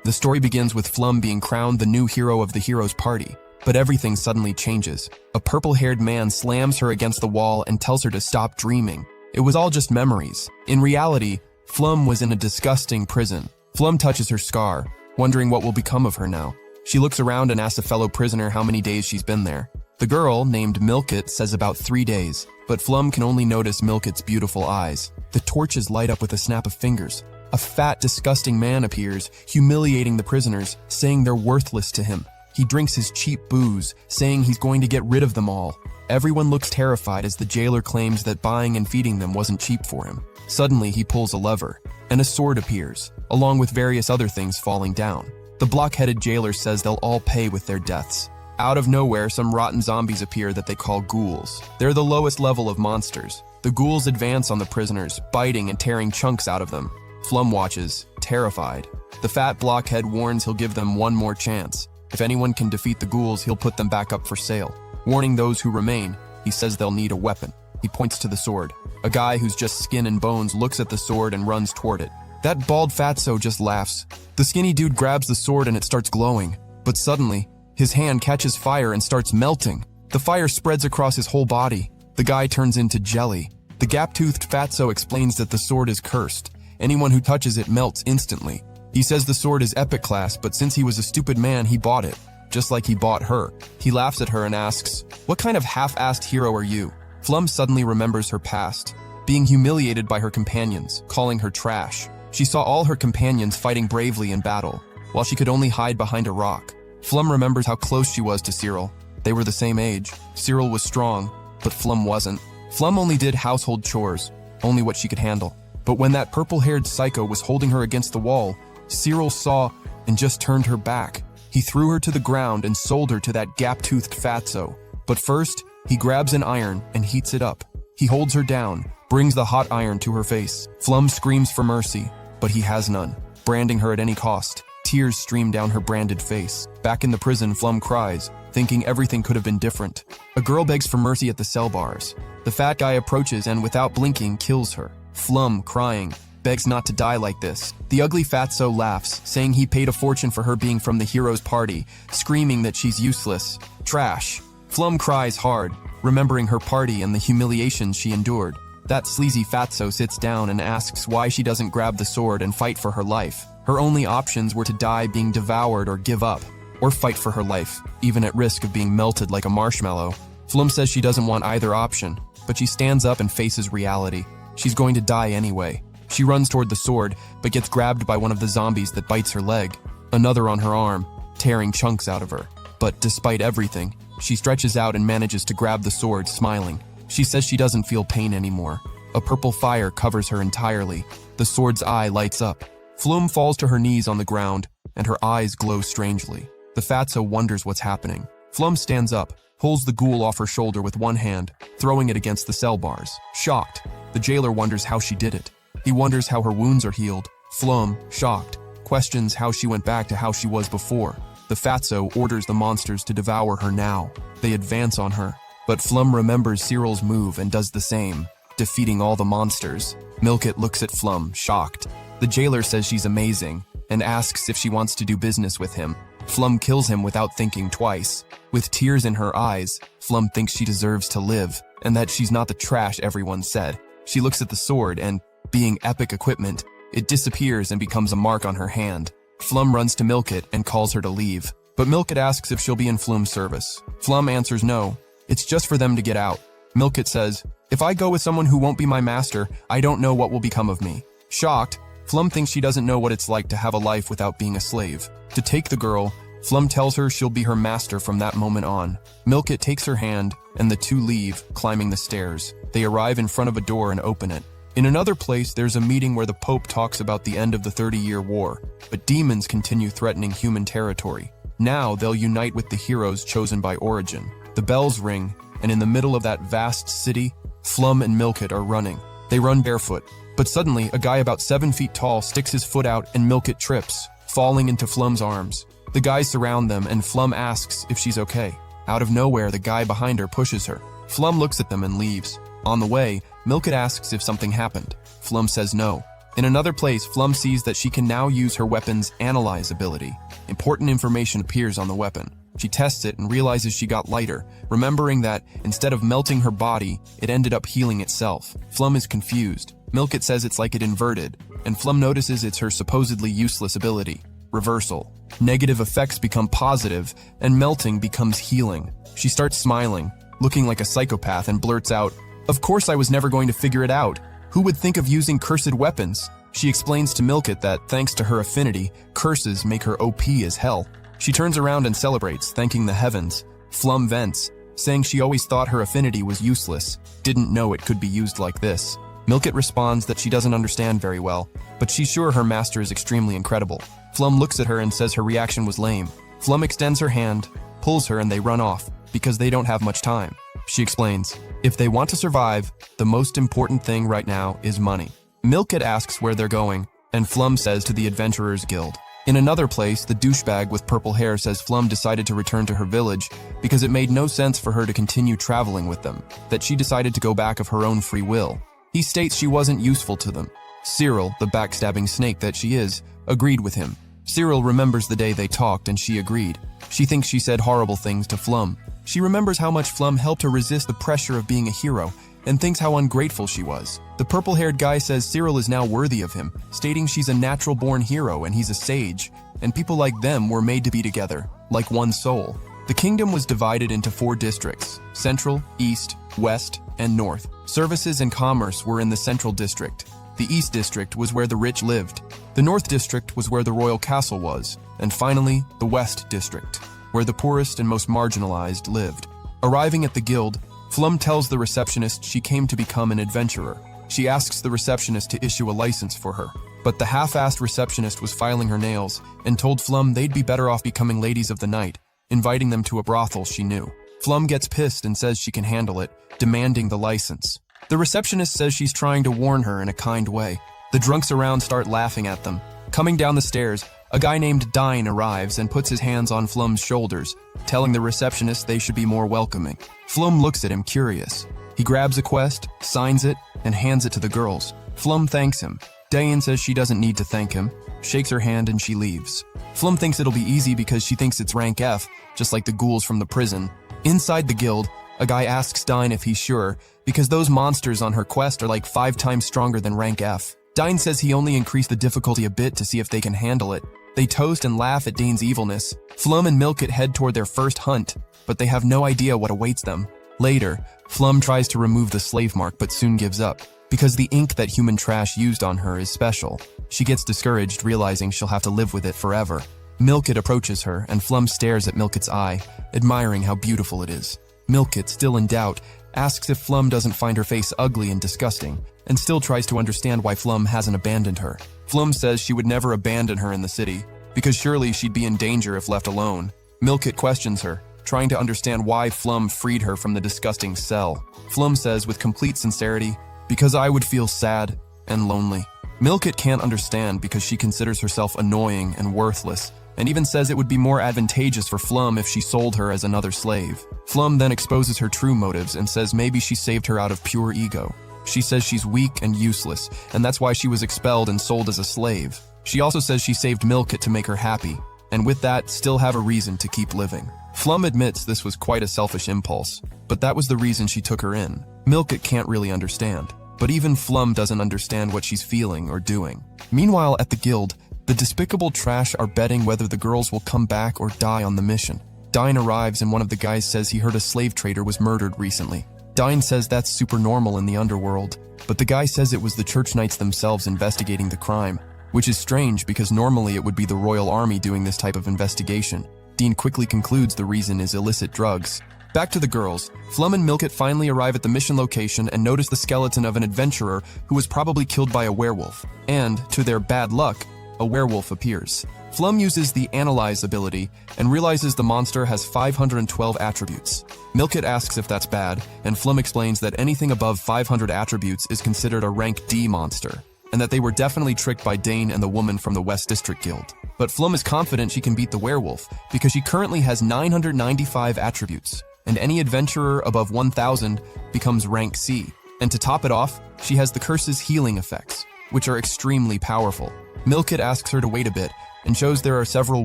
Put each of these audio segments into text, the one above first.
The story begins with Flum being crowned the new hero of the hero's party, but everything suddenly changes. A purple-haired man slams her against the wall and tells her to stop dreaming. It was all just memories. In reality, Flum was in a disgusting prison. Flum touches her scar, wondering what will become of her now. She looks around and asks a fellow prisoner how many days she's been there. The girl, named Milkit, says about 3 days, but Flum can only notice Milkit's beautiful eyes. The torches light up with a snap of fingers. A fat, disgusting man appears, humiliating the prisoners, saying they're worthless to him. He drinks his cheap booze, saying he's going to get rid of them all. Everyone looks terrified as the jailer claims that buying and feeding them wasn't cheap for him. Suddenly, he pulls a lever, and a sword appears, along with various other things falling down. The block-headed jailer says they'll all pay with their deaths. Out of nowhere, some rotten zombies appear that they call ghouls. They're the lowest level of monsters. The ghouls advance on the prisoners, biting and tearing chunks out of them. Flum watches, terrified. The fat blockhead warns he'll give them one more chance. If anyone can defeat the ghouls, he'll put them back up for sale. Warning those who remain, he says they'll need a weapon. He points to the sword. A guy who's just skin and bones looks at the sword and runs toward it. That bald fatso just laughs. The skinny dude grabs the sword and it starts glowing. But suddenly, his hand catches fire and starts melting. The fire spreads across his whole body. The guy turns into jelly. The gap-toothed fatso explains that the sword is cursed. Anyone who touches it melts instantly. He says the sword is epic class, but since he was a stupid man, he bought it. Just like he bought her. He laughs at her and asks, "What kind of half-assed hero are you?" Flum suddenly remembers her past, being humiliated by her companions, calling her trash. She saw all her companions fighting bravely in battle, while she could only hide behind a rock. Flum remembers how close she was to Cyril. They were the same age. Cyril was strong, but Flum wasn't. Flum only did household chores, only what she could handle. But when that purple-haired psycho was holding her against the wall, Cyril saw and just turned her back. He threw her to the ground and sold her to that gap-toothed fatso. But first, he grabs an iron and heats it up. He holds her down, brings the hot iron to her face. Flum screams for mercy, but he has none, branding her at any cost. Tears stream down her branded face. Back in the prison, Flum cries, thinking everything could have been different. A girl begs for mercy at the cell bars. The fat guy approaches and, without blinking, kills her. Flum, crying, begs not to die like this. The ugly fatso laughs, saying he paid a fortune for her being from the hero's party, screaming that she's useless. Trash. Flum cries hard, remembering her party and the humiliations she endured. That sleazy fatso sits down and asks why she doesn't grab the sword and fight for her life. Her only options were to die being devoured or give up, or fight for her life, even at risk of being melted like a marshmallow. Flum says she doesn't want either option, but she stands up and faces reality. She's going to die anyway. She runs toward the sword, but gets grabbed by one of the zombies that bites her leg, another on her arm, tearing chunks out of her. But despite everything, she stretches out and manages to grab the sword, smiling. She says she doesn't feel pain anymore. A purple fire covers her entirely. The sword's eye lights up. Flum falls to her knees on the ground, and her eyes glow strangely. The fatso wonders what's happening. Flum stands up, pulls the ghoul off her shoulder with one hand, throwing it against the cell bars. Shocked, the jailer wonders how she did it. He wonders how her wounds are healed. Flum, shocked, questions how she went back to how she was before. The fatso orders the monsters to devour her now. They advance on her, but Flum remembers Cyril's move and does the same, defeating all the monsters. Milkit looks at Flum, shocked. The jailer says she's amazing, and asks if she wants to do business with him. Flum kills him without thinking twice. With tears in her eyes, Flum thinks she deserves to live, and that she's not the trash everyone said. She looks at the sword and, being epic equipment, it disappears and becomes a mark on her hand. Flum runs to Milkit and calls her to leave, but Milkit asks if she'll be in Flum's service. Flum answers no, it's just for them to get out. Milkit says, "If I go with someone who won't be my master, I don't know what will become of me." Shocked, Flum thinks she doesn't know what it's like to have a life without being a slave. To take the girl, Flum tells her she'll be her master from that moment on. Milkit takes her hand, and the two leave, climbing the stairs. They arrive in front of a door and open it. In another place, there's a meeting where the Pope talks about the end of the 30-year war, but demons continue threatening human territory. Now, they'll unite with the heroes chosen by Origin. The bells ring, and in the middle of that vast city, Flum and Milkit are running. They run barefoot, but suddenly, a guy about 7 feet tall sticks his foot out and Milkit trips, falling into Flum's arms. The guys surround them, and Flum asks if she's okay. Out of nowhere, the guy behind her pushes her. Flum looks at them and leaves. On the way, Milkit asks if something happened. Flum says no. In another place, Flum sees that she can now use her weapon's Analyze ability. Important information appears on the weapon. She tests it and realizes she got lighter, remembering that instead of melting her body, it ended up healing itself. Flum is confused. Milkit says it's like it inverted, and Flum notices it's her supposedly useless ability. Reversal. Negative effects become positive, and melting becomes healing. She starts smiling, looking like a psychopath, and blurts out, "Of course I was never going to figure it out. Who would think of using cursed weapons?" She explains to Milkit that, thanks to her affinity, curses make her OP as hell. She turns around and celebrates, thanking the heavens. Flum vents, saying she always thought her affinity was useless, didn't know it could be used like this. Milkit responds that she doesn't understand very well, but she's sure her master is extremely incredible. Flum looks at her and says her reaction was lame. Flum extends her hand, pulls her, and they run off, because they don't have much time. She explains, if they want to survive, the most important thing right now is money. Milkit asks where they're going, and Flum says to the Adventurers Guild. In another place, the douchebag with purple hair says Flum decided to return to her village because it made no sense for her to continue traveling with them, that she decided to go back of her own free will. He states she wasn't useful to them. Cyril, the backstabbing snake that she is, agreed with him. Cyril remembers the day they talked and she agreed. She thinks she said horrible things to Flum. She remembers how much Flum helped her resist the pressure of being a hero and thinks how ungrateful she was. The purple-haired guy says Cyril is now worthy of him, stating she's a natural-born hero and he's a sage, and people like them were made to be together, like one soul. The kingdom was divided into 4 districts: Central, East, West, and North. Services and commerce were in the Central District. The East District was where the rich lived. The North District was where the royal castle was. And finally, the West District, where the poorest and most marginalized lived. Arriving at the guild, Flum tells the receptionist she came to become an adventurer. She asks the receptionist to issue a license for her. But the half-assed receptionist was filing her nails and told Flum they'd be better off becoming ladies of the night, inviting them to a brothel she knew. Flum gets pissed and says she can handle it, demanding the license. The receptionist says she's trying to warn her in a kind way. The drunks around start laughing at them. Coming down the stairs, a guy named Dine arrives and puts his hands on Flum's shoulders, telling the receptionist they should be more welcoming. Flum looks at him curious. He grabs a quest, signs it, and hands it to the girls. Flum thanks him. Diane says she doesn't need to thank him, shakes her hand, and she leaves. Flum thinks it'll be easy because she thinks it's rank F, just like the ghouls from the prison. Inside the guild, a guy asks Dine if he's sure, because those monsters on her quest are like 5 times stronger than rank F. Dine says he only increased the difficulty a bit to see if they can handle it. They toast and laugh at Dane's evilness. Flum and Milkit head toward their first hunt, but they have no idea what awaits them. Later, Flum tries to remove the slave mark but soon gives up, because the ink that human trash used on her is special. She gets discouraged, realizing she'll have to live with it forever. Milkit approaches her, and Flum stares at Milkit's eye, admiring how beautiful it is. Milkit, still in doubt, asks if Flum doesn't find her face ugly and disgusting, and still tries to understand why Flum hasn't abandoned her. Flum says she would never abandon her in the city, because surely she'd be in danger if left alone. Milkit questions her, trying to understand why Flum freed her from the disgusting cell. Flum says with complete sincerity, because I would feel sad and lonely. Milkit can't understand because she considers herself annoying and worthless, and even says it would be more advantageous for Flum if she sold her as another slave. Flum then exposes her true motives and says maybe she saved her out of pure ego. She says she's weak and useless, and that's why she was expelled and sold as a slave. She also says she saved Milkit to make her happy, and with that, still have a reason to keep living. Flum admits this was quite a selfish impulse, but that was the reason she took her in. Milkit can't really understand, but even Flum doesn't understand what she's feeling or doing. Meanwhile, at the guild, the despicable trash are betting whether the girls will come back or die on the mission. Dine arrives and one of the guys says he heard a slave trader was murdered recently. Dine says that's super normal in the underworld, but the guy says it was the church knights themselves investigating the crime, which is strange because normally it would be the royal army doing this type of investigation. Dean quickly concludes the reason is illicit drugs. Back to the girls, Flum and Milkit finally arrive at the mission location and notice the skeleton of an adventurer who was probably killed by a werewolf. And, to their bad luck, a werewolf appears. Flum uses the Analyze ability and realizes the monster has 512 attributes. Milkit asks if that's bad, and Flum explains that anything above 500 attributes is considered a rank D monster, and that they were definitely tricked by Dane and the woman from the West District Guild. But Flum is confident she can beat the werewolf because she currently has 995 attributes, and any adventurer above 1,000 becomes rank C. And to top it off, she has the curse's healing effects. which are extremely powerful. Milkit asks her to wait a bit and shows there are several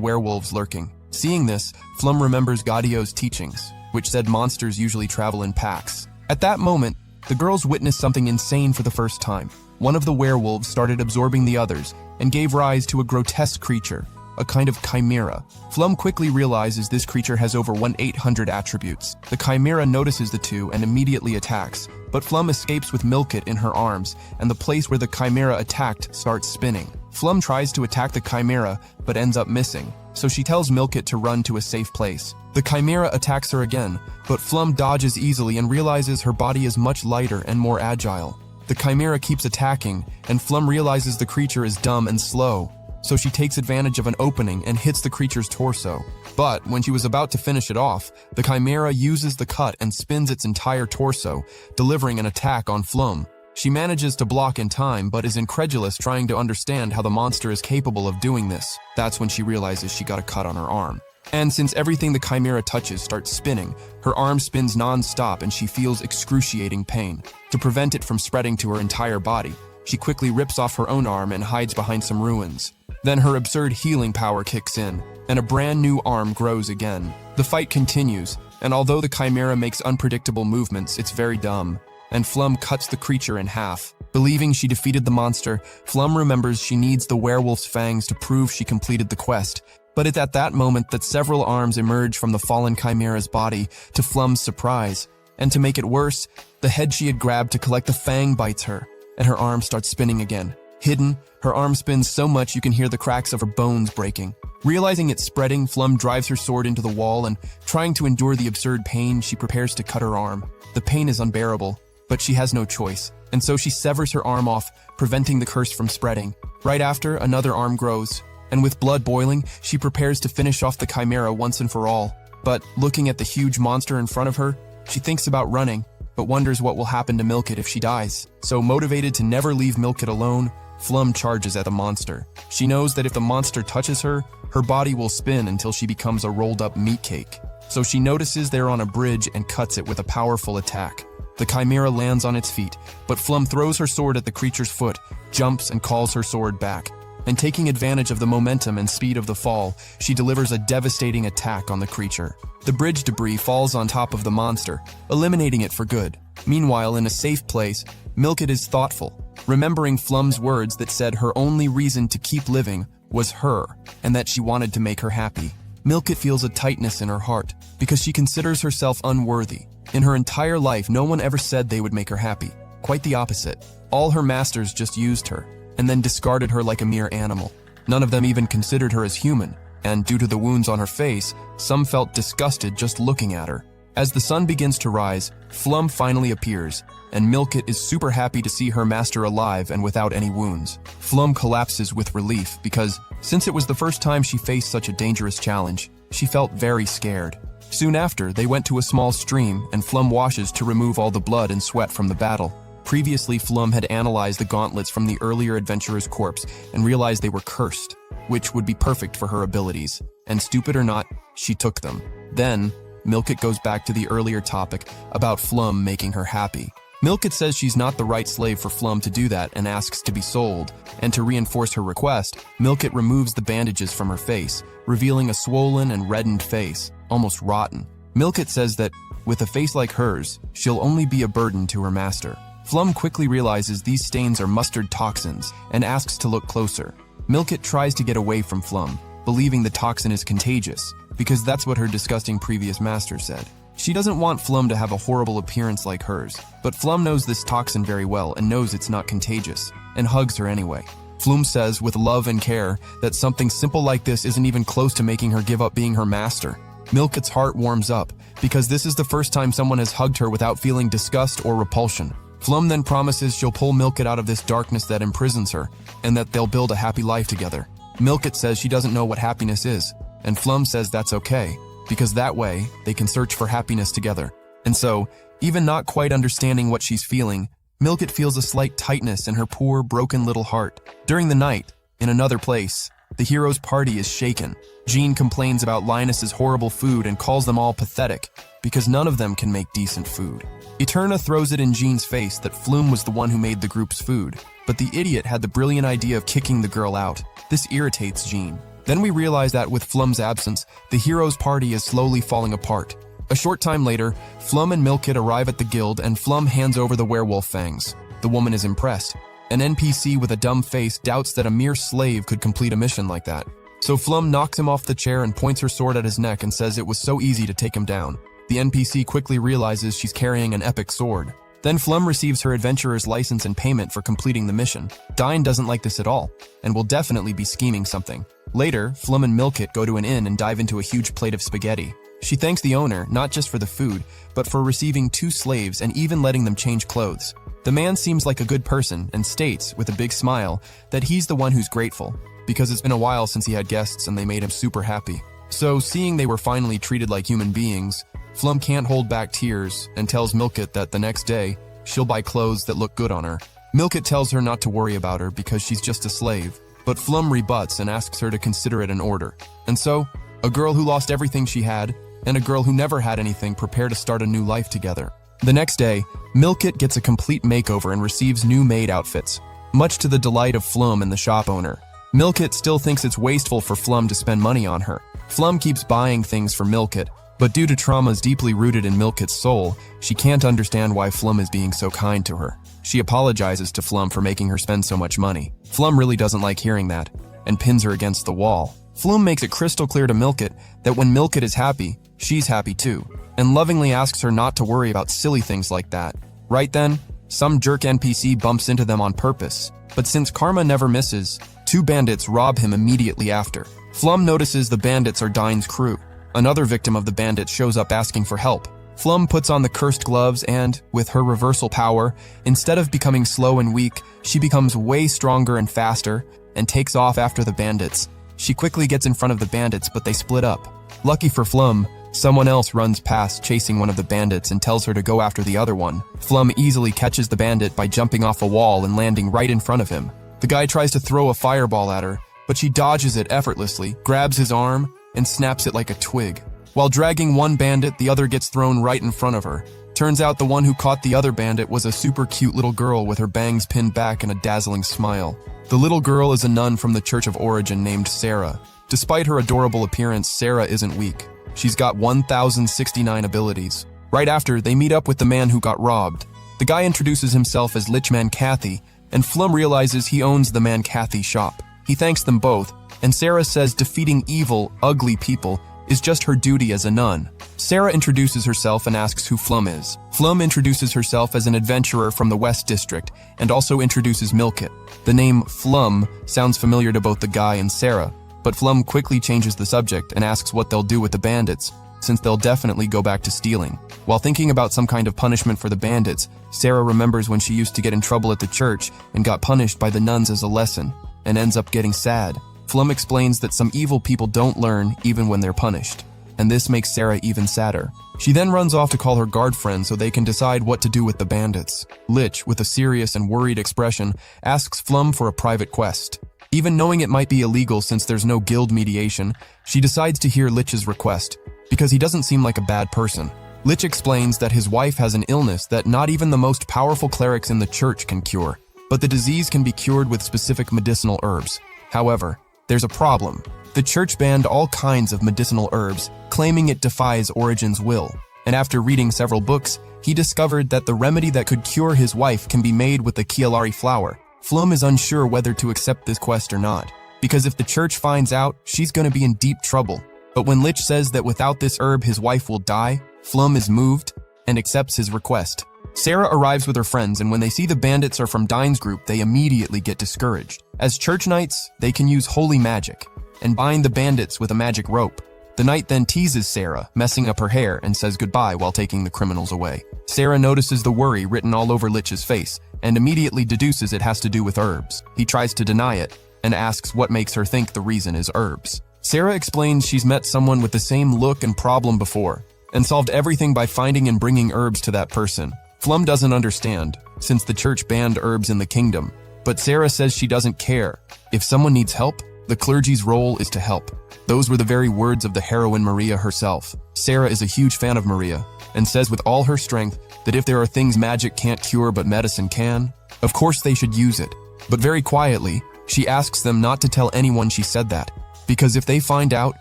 werewolves lurking. Seeing this, Flum remembers Gaudio's teachings, which said monsters usually travel in packs. At that moment, the girls witnessed something insane for the first time. One of the werewolves started absorbing the others and gave rise to a grotesque creature, a kind of chimera. Flum quickly realizes this creature has over 1,800 attributes. The chimera notices the two and immediately attacks, but Flum escapes with Milkit in her arms, and the place where the chimera attacked starts spinning. Flum tries to attack the chimera, but ends up missing, so she tells Milkit to run to a safe place. The chimera attacks her again, but Flum dodges easily and realizes her body is much lighter and more agile. The chimera keeps attacking, and Flum realizes the creature is dumb and slow, so she takes advantage of an opening and hits the creature's torso. But when she was about to finish it off, the chimera uses the cut and spins its entire torso, delivering an attack on Flum. She manages to block in time, but is incredulous, trying to understand how the monster is capable of doing this. That's when she realizes she got a cut on her arm. And since everything the chimera touches starts spinning, her arm spins non-stop and she feels excruciating pain. To prevent it from spreading to her entire body, she quickly rips off her own arm and hides behind some ruins. Then her absurd healing power kicks in, and a brand new arm grows again. The fight continues, and although the chimera makes unpredictable movements, it's very dumb, and Flum cuts the creature in half. Believing she defeated the monster, Flum remembers she needs the werewolf's fangs to prove she completed the quest. But it's at that moment that several arms emerge from the fallen chimera's body, to Flum's surprise. And to make it worse, the head she had grabbed to collect the fang bites her, and her arm starts spinning again. Hidden, her arm spins so much you can hear the cracks of her bones breaking. Realizing it's spreading, Flum drives her sword into the wall, and trying to endure the absurd pain, she prepares to cut her arm. The pain is unbearable, but she has no choice, and so she severs her arm off, preventing the curse from spreading. Right after, another arm grows, and with blood boiling, she prepares to finish off the chimera once and for all. But looking at the huge monster in front of her, she thinks about running, but wonders what will happen to Milkit if she dies. So motivated to never leave Milkit alone, Flum charges at the monster. She knows that if the monster touches her, her body will spin until she becomes a rolled-up meat cake. So she notices they're on a bridge and cuts it with a powerful attack. The chimera lands on its feet, but Flum throws her sword at the creature's foot, jumps and calls her sword back. And taking advantage of the momentum and speed of the fall, she delivers a devastating attack on the creature. The bridge debris falls on top of the monster, eliminating it for good. Meanwhile, in a safe place, Milkit is thoughtful, remembering Flum's words that said her only reason to keep living was her, and that she wanted to make her happy. Milkit feels a tightness in her heart, because she considers herself unworthy. In her entire life, no one ever said they would make her happy. Quite the opposite. All her masters just used her, and then discarded her like a mere animal. None of them even considered her as human, and due to the wounds on her face, some felt disgusted just looking at her. As the sun begins to rise, Flum finally appears, and Milkit is super happy to see her master alive and without any wounds. Flum collapses with relief because, since it was the first time she faced such a dangerous challenge, she felt very scared. Soon after, they went to a small stream, and Flum washes to remove all the blood and sweat from the battle. Previously, Flum had analyzed the gauntlets from the earlier adventurer's corpse and realized they were cursed, which would be perfect for her abilities. And stupid or not, she took them. Then, Milkit goes back to the earlier topic about Flum making her happy. Milkit says she's not the right slave for Flum to do that and asks to be sold. And to reinforce her request, Milkit removes the bandages from her face, revealing a swollen and reddened face, almost rotten. Milkit says that, with a face like hers, she'll only be a burden to her master. Flum quickly realizes these stains are mustard toxins and asks to look closer. Milkit tries to get away from Flum, believing the toxin is contagious, because that's what her disgusting previous master said. She doesn't want Flum to have a horrible appearance like hers, but Flum knows this toxin very well and knows it's not contagious, and hugs her anyway. Flum says with love and care that something simple like this isn't even close to making her give up being her master. Milkit's heart warms up, because this is the first time someone has hugged her without feeling disgust or repulsion. Flum then promises she'll pull Milkit out of this darkness that imprisons her, and that they'll build a happy life together. Milkit says she doesn't know what happiness is, and Flum says that's okay, because that way, they can search for happiness together. And so, even not quite understanding what she's feeling, Milkit feels a slight tightness in her poor, broken little heart. During the night, in another place, the hero's party is shaken. Jean complains about Linus's horrible food and calls them all pathetic, because none of them can make decent food. Eterna throws it in Jean's face that Flum was the one who made the group's food, but the idiot had the brilliant idea of kicking the girl out. This irritates Jean. Then we realize that with Flum's absence, the heroes' party is slowly falling apart. A short time later, Flum and Milkit arrive at the guild and Flum hands over the werewolf fangs. The woman is impressed. An NPC with a dumb face doubts that a mere slave could complete a mission like that. So Flum knocks him off the chair and points her sword at his neck and says it was so easy to take him down. The NPC quickly realizes she's carrying an epic sword. Then Flum receives her adventurer's license and payment for completing the mission. Dine doesn't like this at all, and will definitely be scheming something. Later, Flum and Milkit go to an inn and dive into a huge plate of spaghetti. She thanks the owner, not just for the food, but for receiving 2 slaves and even letting them change clothes. The man seems like a good person and states, with a big smile, that he's the one who's grateful, because it's been a while since he had guests and they made him super happy. So, seeing they were finally treated like human beings, Flum can't hold back tears and tells Milkit that the next day, she'll buy clothes that look good on her. Milkit tells her not to worry about her because she's just a slave, but Flum rebuts and asks her to consider it an order. And so, a girl who lost everything she had, and a girl who never had anything prepare to start a new life together. The next day, Milkit gets a complete makeover and receives new maid outfits, much to the delight of Flum and the shop owner. Milkit still thinks it's wasteful for Flum to spend money on her. Flum keeps buying things for Milkit, but due to traumas deeply rooted in Milkit's soul, she can't understand why Flum is being so kind to her. She apologizes to Flum for making her spend so much money. Flum really doesn't like hearing that, and pins her against the wall. Flum makes it crystal clear to Milkit that when Milkit is happy, she's happy too, and lovingly asks her not to worry about silly things like that. Right then, some jerk NPC bumps into them on purpose, but since karma never misses, 2 bandits rob him immediately after. Flum notices the bandits are Dine's crew. Another victim of the bandits shows up asking for help. Flum puts on the cursed gloves and, with her reversal power, instead of becoming slow and weak, she becomes way stronger and faster, and takes off after the bandits. She quickly gets in front of the bandits, but they split up. Lucky for Flum, someone else runs past chasing one of the bandits and tells her to go after the other one. Flum easily catches the bandit by jumping off a wall and landing right in front of him. The guy tries to throw a fireball at her, but she dodges it effortlessly, grabs his arm, and snaps it like a twig. While dragging one bandit, the other gets thrown right in front of her. Turns out the one who caught the other bandit was a super cute little girl with her bangs pinned back and a dazzling smile. The little girl is a nun from the Church of Origin named Sarah. Despite her adorable appearance, Sarah isn't weak. She's got 1,069 abilities. Right after, they meet up with the man who got robbed. The guy introduces himself as Lichman Cathy, and Flum realizes he owns the Man Cathy shop. He thanks them both, and Sarah says defeating evil, ugly people is just her duty as a nun. Sarah introduces herself and asks who Flum is. Flum introduces herself as an adventurer from the West District and also introduces Milkit. The name Flum sounds familiar to both the guy and Sarah, but Flum quickly changes the subject and asks what they'll do with the bandits, since they'll definitely go back to stealing. While thinking about some kind of punishment for the bandits, Sarah remembers when she used to get in trouble at the church and got punished by the nuns as a lesson, and ends up getting sad. Flum explains that some evil people don't learn even when they're punished, and this makes Sarah even sadder. She then runs off to call her guard friend so they can decide what to do with the bandits. Lich, with a serious and worried expression, asks Flum for a private quest. Even knowing it might be illegal since there's no guild mediation, she decides to hear Lich's request, because he doesn't seem like a bad person. Lich explains that his wife has an illness that not even the most powerful clerics in the church can cure, but the disease can be cured with specific medicinal herbs. However, there's a problem. The church banned all kinds of medicinal herbs, claiming it defies Origin's will. And after reading several books, he discovered that the remedy that could cure his wife can be made with the Kialari flower. Flum is unsure whether to accept this quest or not, because if the church finds out, she's going to be in deep trouble. But when Lich says that without this herb his wife will die, Flum is moved and accepts his request. Sarah arrives with her friends, and when they see the bandits are from Dine's group, they immediately get discouraged. As church knights, they can use holy magic and bind the bandits with a magic rope. The knight then teases Sarah, messing up her hair, and says goodbye while taking the criminals away. Sarah notices the worry written all over Lich's face and immediately deduces it has to do with herbs. He tries to deny it and asks what makes her think the reason is herbs. Sarah explains she's met someone with the same look and problem before and solved everything by finding and bringing herbs to that person. Flum doesn't understand, since the church banned herbs in the kingdom, but Sarah says she doesn't care. If someone needs help, the clergy's role is to help. Those were the very words of the heroine Maria herself. Sarah is a huge fan of Maria, and says with all her strength that if there are things magic can't cure but medicine can, of course they should use it. But very quietly, she asks them not to tell anyone she said that, because if they find out,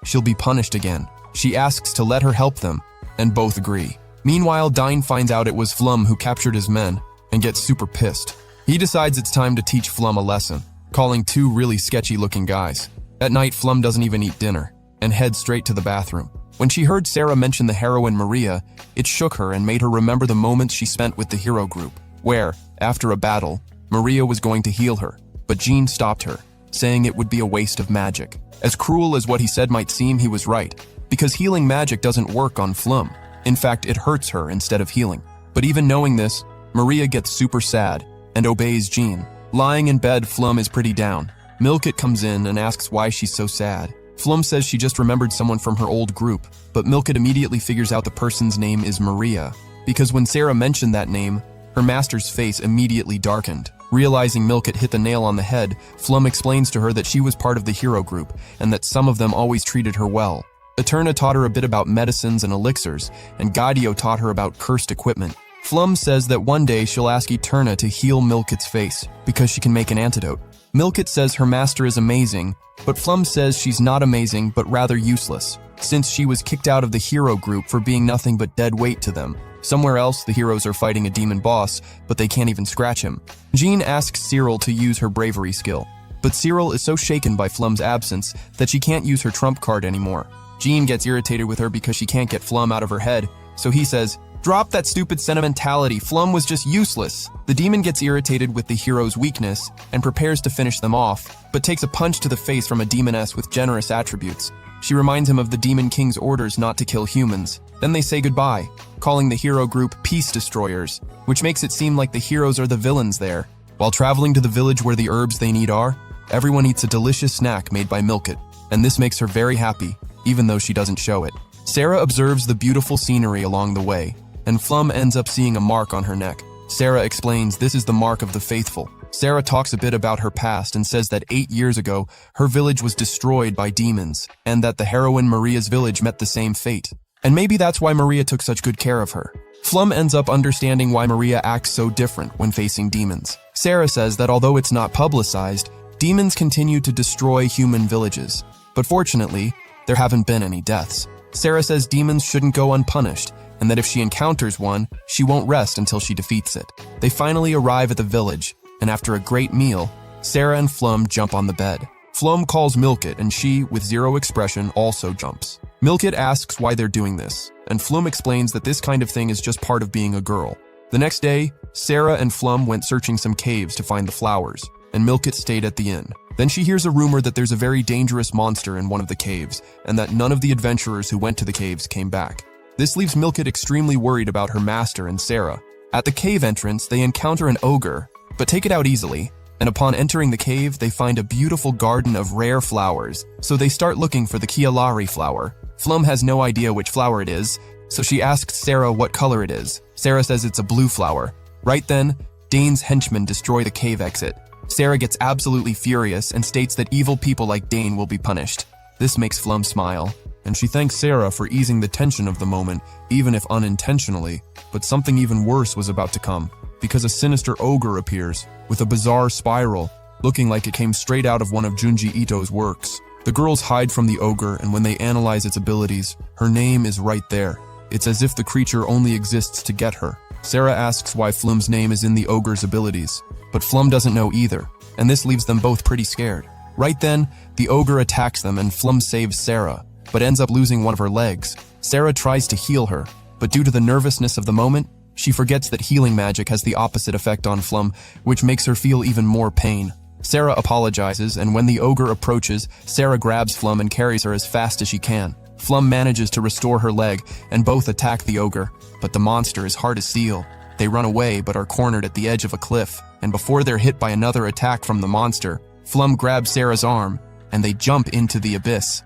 she'll be punished again. She asks to let her help them, and both agree. Meanwhile, Dine finds out it was Flum who captured his men, and gets super pissed. He decides it's time to teach Flum a lesson, calling two really sketchy-looking guys. At night, Flum doesn't even eat dinner, and heads straight to the bathroom. When she heard Sarah mention the heroine Maria, it shook her and made her remember the moments she spent with the hero group, where, after a battle, Maria was going to heal her, but Jean stopped her, saying it would be a waste of magic. As cruel as what he said might seem, he was right, because healing magic doesn't work on Flum. In fact, it hurts her instead of healing. But even knowing this, Maria gets super sad and obeys Jean. Lying in bed, Flum is pretty down. Milkit comes in and asks why she's so sad. Flum says she just remembered someone from her old group, but Milkit immediately figures out the person's name is Maria, because when Sarah mentioned that name, her master's face immediately darkened. Realizing Milkit hit the nail on the head, Flum explains to her that she was part of the hero group, and that some of them always treated her well. Eterna taught her a bit about medicines and elixirs, and Gaudio taught her about cursed equipment. Flum says that one day she'll ask Eterna to heal Milkit's face, because she can make an antidote. Milkit says her master is amazing, but Flum says she's not amazing but rather useless, since she was kicked out of the hero group for being nothing but dead weight to them. Somewhere else, the heroes are fighting a demon boss, but they can't even scratch him. Jean asks Cyril to use her bravery skill, but Cyril is so shaken by Flum's absence that she can't use her trump card anymore. Jean gets irritated with her because she can't get Flum out of her head, so he says, "Drop that stupid sentimentality, Flum was just useless." The demon gets irritated with the hero's weakness and prepares to finish them off, but takes a punch to the face from a demoness with generous attributes. She reminds him of the Demon King's orders not to kill humans. Then they say goodbye, calling the hero group Peace Destroyers, which makes it seem like the heroes are the villains there. While traveling to the village where the herbs they need are, everyone eats a delicious snack made by Milkit, and this makes her very happy, even though she doesn't show it. Sarah observes the beautiful scenery along the way, and Flum ends up seeing a mark on her neck. Sarah explains this is the mark of the faithful. Sarah talks a bit about her past and says that 8 years ago, her village was destroyed by demons, and that the heroine Maria's village met the same fate. And maybe that's why Maria took such good care of her. Flum ends up understanding why Maria acts so different when facing demons. Sarah says that although it's not publicized, demons continue to destroy human villages. But fortunately, there haven't been any deaths. Sarah says demons shouldn't go unpunished, and that if she encounters one, she won't rest until she defeats it. They finally arrive at the village, and after a great meal, Sarah and Flum jump on the bed. Flum calls Milkit, and she, with zero expression, also jumps. Milkit asks why they're doing this, and Flum explains that this kind of thing is just part of being a girl. The next day, Sarah and Flum went searching some caves to find the flowers, and Milkit stayed at the inn. Then she hears a rumor that there's a very dangerous monster in one of the caves, and that none of the adventurers who went to the caves came back. This leaves Milkit extremely worried about her master and Sarah. At the cave entrance, they encounter an ogre, but take it out easily, and upon entering the cave, they find a beautiful garden of rare flowers, so they start looking for the Kialari flower. Flum has no idea which flower it is, so she asks Sarah what color it is. Sarah says it's a blue flower. Right then, Dane's henchmen destroy the cave exit. Sarah gets absolutely furious and states that evil people like Dane will be punished. This makes Flum smile, and she thanks Sarah for easing the tension of the moment, even if unintentionally. But something even worse was about to come, because a sinister ogre appears, with a bizarre spiral, looking like it came straight out of one of Junji Ito's works. The girls hide from the ogre, and when they analyze its abilities, her name is right there. It's as if the creature only exists to get her. Sarah asks why Flum's name is in the ogre's abilities, but Flum doesn't know either, and this leaves them both pretty scared. Right then, the ogre attacks them and Flum saves Sarah, but ends up losing one of her legs. Sarah tries to heal her, but due to the nervousness of the moment, she forgets that healing magic has the opposite effect on Flum, which makes her feel even more pain. Sarah apologizes, and when the ogre approaches, Sarah grabs Flum and carries her as fast as she can. Flum manages to restore her leg, and both attack the ogre, but the monster is hard as steel. They run away but are cornered at the edge of a cliff, and before they're hit by another attack from the monster, Flum grabs Sarah's arm, and they jump into the abyss.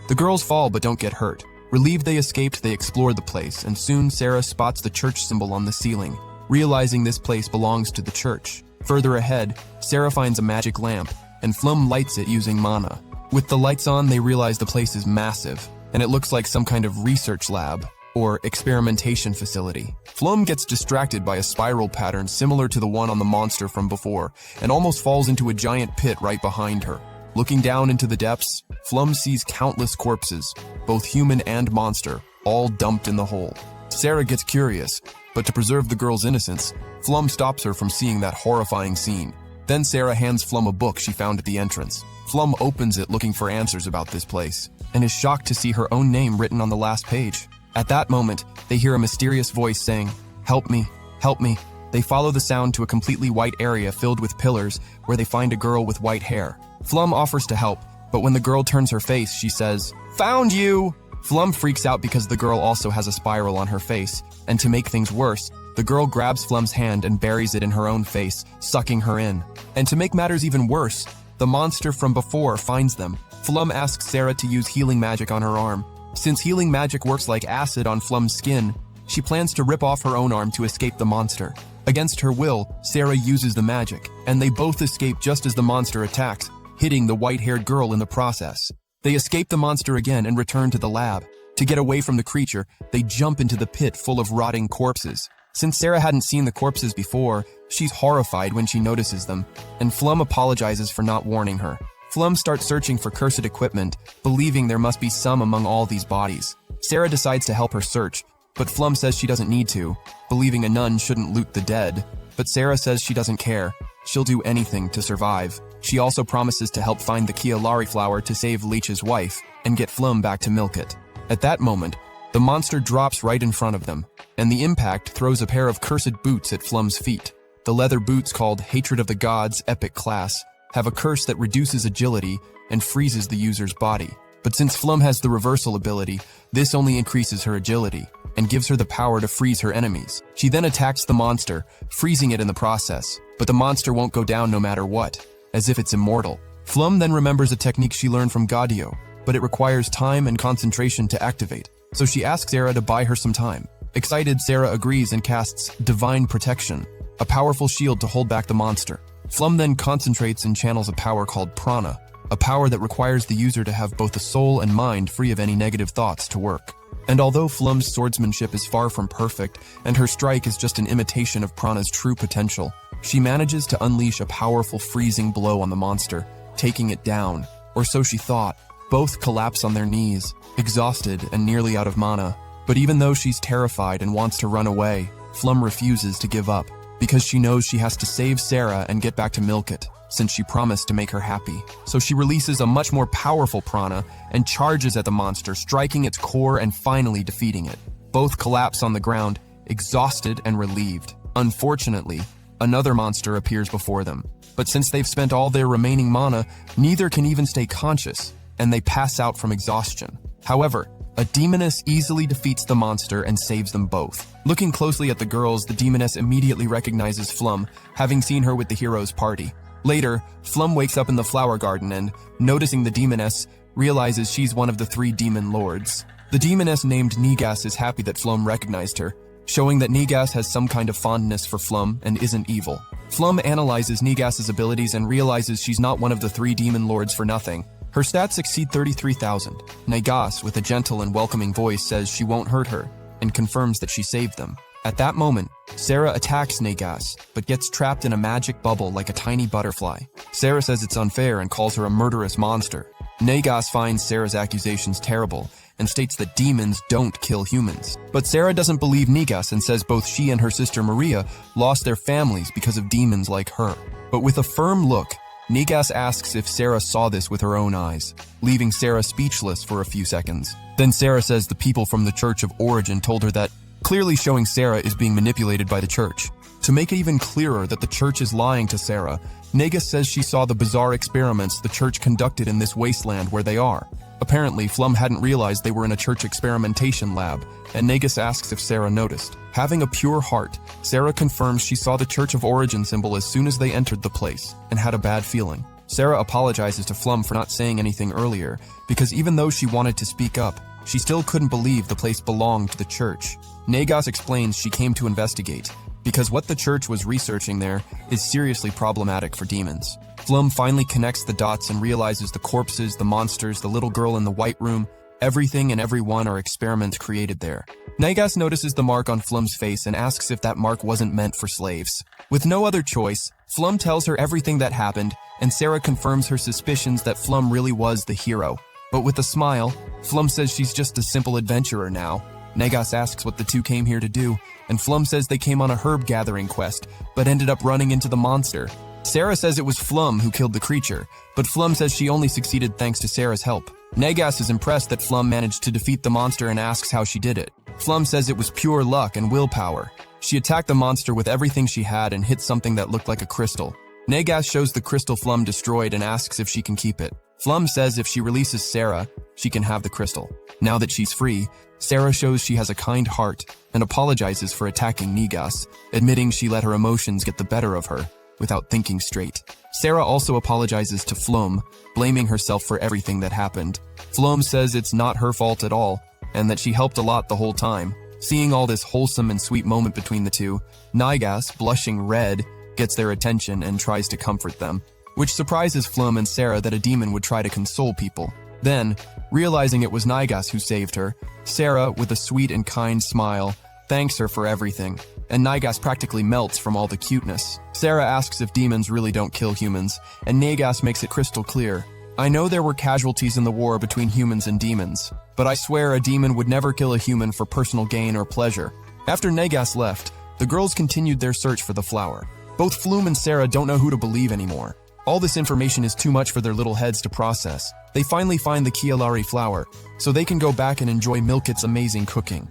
The girls fall but don't get hurt. Relieved they escaped, they explore the place, and soon Sarah spots the church symbol on the ceiling, realizing this place belongs to the church. Further ahead, Sarah finds a magic lamp, and Flum lights it using mana. With the lights on, they realize the place is massive, and it looks like some kind of research lab, or experimentation facility. Flum gets distracted by a spiral pattern similar to the one on the monster from before, and almost falls into a giant pit right behind her. Looking down into the depths, Flum sees countless corpses, both human and monster, all dumped in the hole. Sarah gets curious, but to preserve the girl's innocence, Flum stops her from seeing that horrifying scene. Then Sarah hands Flum a book she found at the entrance. Flum opens it looking for answers about this place, and is shocked to see her own name written on the last page. At that moment, they hear a mysterious voice saying, "Help me, help me." They follow the sound to a completely white area filled with pillars where they find a girl with white hair. Flum offers to help, but when the girl turns her face, she says, "Found you!" Flum freaks out because the girl also has a spiral on her face, and to make things worse, the girl grabs Flum's hand and buries it in her own face, sucking her in. And to make matters even worse, the monster from before finds them. Flum asks Sarah to use healing magic on her arm. Since healing magic works like acid on Flum's skin, she plans to rip off her own arm to escape the monster. Against her will, Sarah uses the magic, and they both escape just as the monster attacks, hitting the white-haired girl in the process. They escape the monster again and return to the lab. To get away from the creature, they jump into the pit full of rotting corpses. Since Sarah hadn't seen the corpses before, she's horrified when she notices them, and Flum apologizes for not warning her. Flum starts searching for cursed equipment, believing there must be some among all these bodies. Sarah decides to help her search, but Flum says she doesn't need to, believing a nun shouldn't loot the dead. But Sarah says she doesn't care. She'll do anything to survive. She also promises to help find the Kialari flower to save Leech's wife and get Flum back to Milkit. At that moment, the monster drops right in front of them, and the impact throws a pair of cursed boots at Flum's feet. The leather boots, called Hatred of the Gods Epic Class, have a curse that reduces agility and freezes the user's body. But since Flum has the reversal ability, this only increases her agility and gives her the power to freeze her enemies. She then attacks the monster, freezing it in the process, but the monster won't go down no matter what, as if it's immortal. Flum then remembers a technique she learned from Gaudio, but it requires time and concentration to activate, so she asks Sarah to buy her some time. Excited, Sarah agrees and casts Divine Protection, a powerful shield to hold back the monster. Flum then concentrates and channels a power called Prana, a power that requires the user to have both the soul and mind free of any negative thoughts to work. And although Flum's swordsmanship is far from perfect, and her strike is just an imitation of Prana's true potential, she manages to unleash a powerful freezing blow on the monster, taking it down, or so she thought. Both collapse on their knees, exhausted and nearly out of mana. But even though she's terrified and wants to run away, Flum refuses to give up, because she knows she has to save Sarah and get back to Milkit, since she promised to make her happy. So she releases a much more powerful Prana and charges at the monster, striking its core and finally defeating it. Both collapse on the ground, exhausted and relieved. Unfortunately, another monster appears before them. But since they've spent all their remaining mana, neither can even stay conscious, and they pass out from exhaustion. However, a demoness easily defeats the monster and saves them both. Looking closely at the girls, the demoness immediately recognizes Flum, having seen her with the hero's party. Later, Flum wakes up in the flower garden and, noticing the demoness, realizes she's one of the 3 demon lords. The demoness named Negas is happy that Flum recognized her, showing that Negas has some kind of fondness for Flum and isn't evil. Flum analyzes Negas's abilities and realizes she's not one of the 3 demon lords for nothing. Her stats exceed 33,000. Negas, with a gentle and welcoming voice, says she won't hurt her, and confirms that she saved them. At that moment, Sarah attacks Negas, but gets trapped in a magic bubble like a tiny butterfly. Sarah says it's unfair and calls her a murderous monster. Negas finds Sarah's accusations terrible, and states that demons don't kill humans. But Sarah doesn't believe Negas and says both she and her sister Maria lost their families because of demons like her. But with a firm look, Negas asks if Sarah saw this with her own eyes, leaving Sarah speechless for a few seconds. Then Sarah says the people from the Church of Origin told her that, clearly showing Sarah is being manipulated by the church. To make it even clearer that the church is lying to Sarah, Negas says she saw the bizarre experiments the church conducted in this wasteland where they are. Apparently, Flum hadn't realized they were in a church experimentation lab, and Negas asks if Sarah noticed. Having a pure heart, Sarah confirms she saw the Church of Origin symbol as soon as they entered the place, and had a bad feeling. Sarah apologizes to Flum for not saying anything earlier, because even though she wanted to speak up, she still couldn't believe the place belonged to the church. Negas explains she came to investigate, because what the church was researching there is seriously problematic for demons. Flum finally connects the dots and realizes the corpses, the monsters, the little girl in the white room, Everything and everyone are experiments created there. Nagas notices the mark on Flum's face and asks if that mark wasn't meant for slaves. With no other choice, Flum tells her everything that happened, and Sarah confirms her suspicions that Flum really was the hero. But with a smile, Flum says she's just a simple adventurer now. Nagas asks what the two came here to do, and Flum says they came on a herb gathering quest, but ended up running into the monster. Sarah says it was Flum who killed the creature, but Flum says she only succeeded thanks to Sarah's help. Nagas is impressed that Flum managed to defeat the monster and asks how she did it. Flum says it was pure luck and willpower. She attacked the monster with everything she had and hit something that looked like a crystal. Nagas shows the crystal Flum destroyed and asks if she can keep it. Flum says if she releases Sarah, she can have the crystal. Now that she's free, Sarah shows she has a kind heart and apologizes for attacking Nagas, admitting she let her emotions get the better of her without thinking straight. Sarah also apologizes to Flum, blaming herself for everything that happened. Flum says it's not her fault at all, and that she helped a lot the whole time. Seeing all this wholesome and sweet moment between the two, Nagas, blushing red, gets their attention and tries to comfort them, which surprises Flum and Sarah that a demon would try to console people. Then, realizing it was Nagas who saved her, Sarah, with a sweet and kind smile, thanks her for everything, and Nagas practically melts from all the cuteness. Sarah asks if demons really don't kill humans, and Nagas makes it crystal clear. I know there were casualties in the war between humans and demons, but I swear a demon would never kill a human for personal gain or pleasure. After Nagas left, the girls continued their search for the flower. Both Flum and Sarah don't know who to believe anymore. All this information is too much for their little heads to process. They finally find the Kialari flower, so they can go back and enjoy Milkit's amazing cooking.